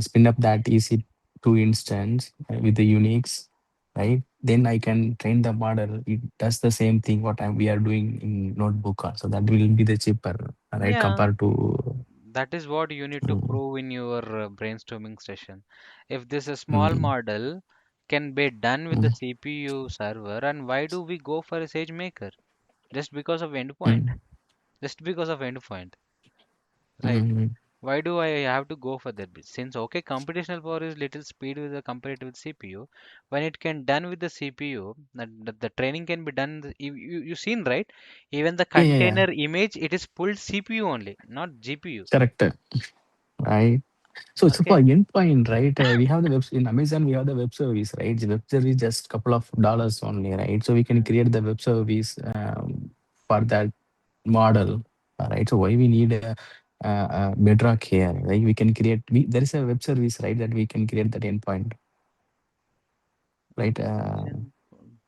spin up that EC2 instance with the Unix, right? Then I can train the model. It does the same thing what we are doing in notebook also. That will be the cheaper, right? Yeah, Compared to that is what you need to mm, prove in your brainstorming session. If this a small mm, model can be done with the mm, CPU server, and why do we go for a SageMaker? Just because of endpoint. mm, Just because of endpoint, right? mm, Why do I have to go for that bit? Since okay, computational power is little speed with the compared with CPU, when it can done with the CPU, that the training can be done. You seen right? Even the yeah, yeah, yeah, container image, it is pulled CPU only, not GPU. correct, right? So it's for Okay. endpoint, right? We have the web in Amazon. We have the web service, right? The web service just couple of dollars only, right? So we can Mm. create the web service for that model, right? So why we need a Bedrock here, right? We can create. There is a web service, right? That we can create that endpoint, right? Then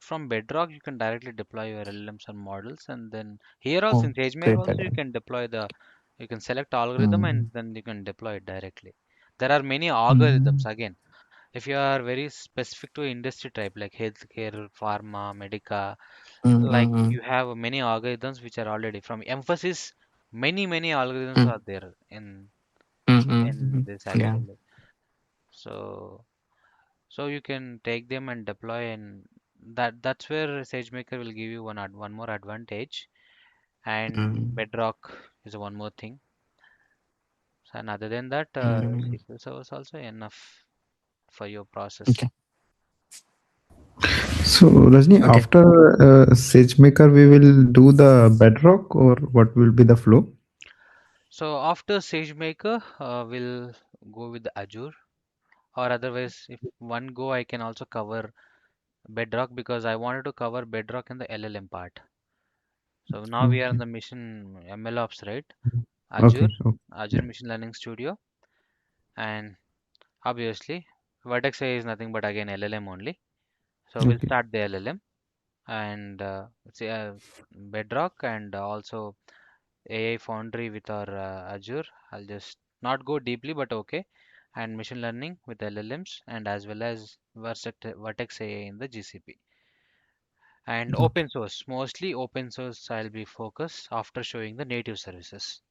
from Bedrock, you can directly deploy your LLMs and models, and then here also Oh, in SageMaker create that. also you can deploy you can select algorithm Mm, and then you can deploy it directly. There are many mm, algorithms again. If you are very specific to industry type like healthcare, pharma, medica, mm, like mm, you have many algorithms which are already from emphasis. Many algorithms mm, are there mm, mm, in mm. this Yeah. actually. So you can take them and deploy, and that's where SageMaker will give you one more advantage, and Mm, Bedrock is one more thing. So, and other than that, mm. SQL Server is also enough for your process. Okay. So, Rajni, Okay. after SageMaker, we will do the Bedrock, or what will be the flow? So after SageMaker, we'll go with the Azure, or otherwise, if one go, I can also cover Bedrock because I wanted to cover Bedrock in the LLM part. So now we are in Okay. the mission MLOps, right? Azure, Okay. Okay. Azure Yeah. Machine Learning Studio, and obviously Vertex AI is nothing but again LLM only. So we'll Okay. start the LLM and Bedrock and also AI Foundry with our Azure. I'll just not go deeply, but okay. And machine learning with LLMs and as well as Vertex AI in the GCP. And Okay. open source, mostly open source, I'll be focused after showing the native services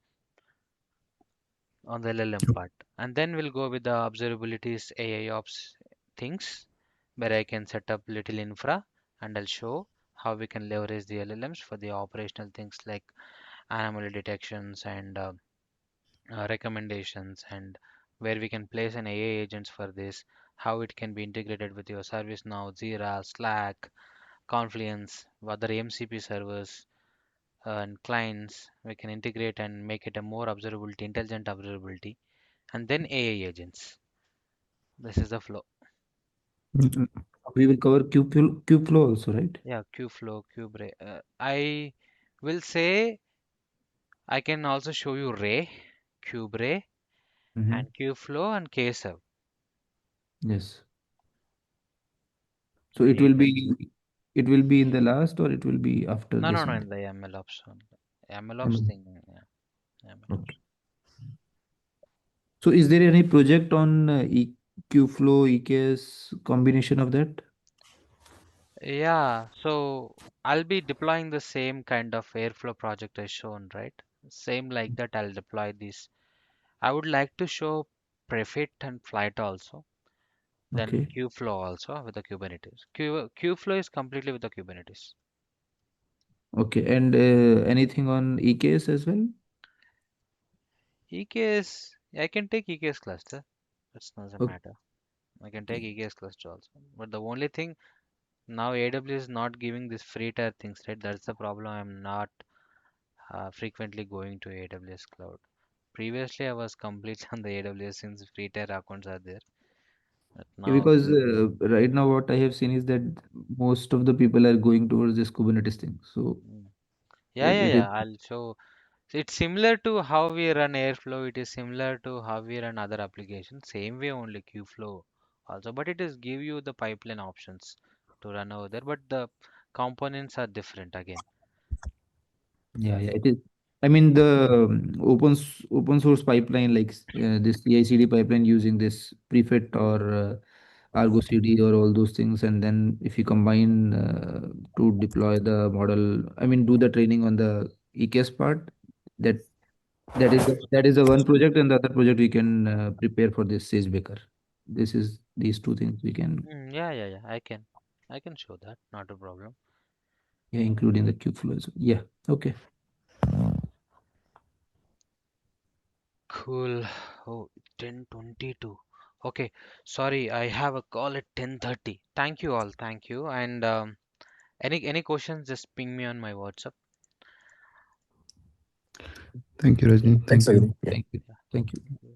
on the LLM part. And then we'll go with the observabilities, AIOps things where I can set up little infra and I'll show how we can leverage the LLMs for the operational things like anomaly detections and recommendations and where we can place an AI agents for this, how it can be integrated with your ServiceNow, Jira, Slack, Confluence, other MCP servers and clients. We can integrate and make it a more observability, intelligent observability, and then AI agents. This is the flow. Mm, We will cover Kubeflow also, right? Yeah, Kubeflow, Kuberay. I will say I can also show you Ray, Kuberay, Mm-hmm. and Kubeflow and KServe. Yes. So it will These be in the last, or it will be after No, no, this no, only. in the MLOps one. MLOps ML. thing, yeah, Okay. MLOps. So is there any project on Kubeflow, EKS combination of that? Yeah, so I'll be deploying the same kind of Airflow project as shown, right? Same like that, I'll deploy this. I would like to show Prefit and Flight also, then Okay. Kubeflow also with the Kubernetes. Kubeflow is completely with the Kubernetes. Okay. And anything on EKS as well? EKS, I can take EKS cluster. That's not a Okay. matter. I can take EKS cluster also. But the only thing now AWS is not giving this free tier things, right? That's the problem. I'm not frequently going to AWS cloud. Previously, I was completely on the AWS since free tier accounts are there. But Yeah, now, because right now what I have seen is that most of the people are going towards this Kubernetes thing. So mm, yeah, yeah, it is. yeah. I'll show. So it's similar to how we run Airflow. It is similar to how we run other applications. Same way only Kubeflow also, but it is give you the pipeline options to run over there. But the components are different again. Yeah, yeah, it is. I mean, the open source pipeline, like this CI/CD pipeline using this Prefect or Argo CD or all those things, and then if you combine to deploy the model, I mean, do the training on the EKS part, that That is the one project, and the other project we can prepare for this SageMaker. This is these two things we can, Yeah. I can show that. Not a problem. yeah, including the Kubeflow as well. Yeah. Okay. Cool. Oh, 10:22. Okay. Sorry, I have a call at 10:30. Thank you all. Thank you. And any questions, just ping me on my WhatsApp. Thank you, Yeah. Rajni. Thanks, Thank you. Rajni. Yeah. Thank you. Thank you.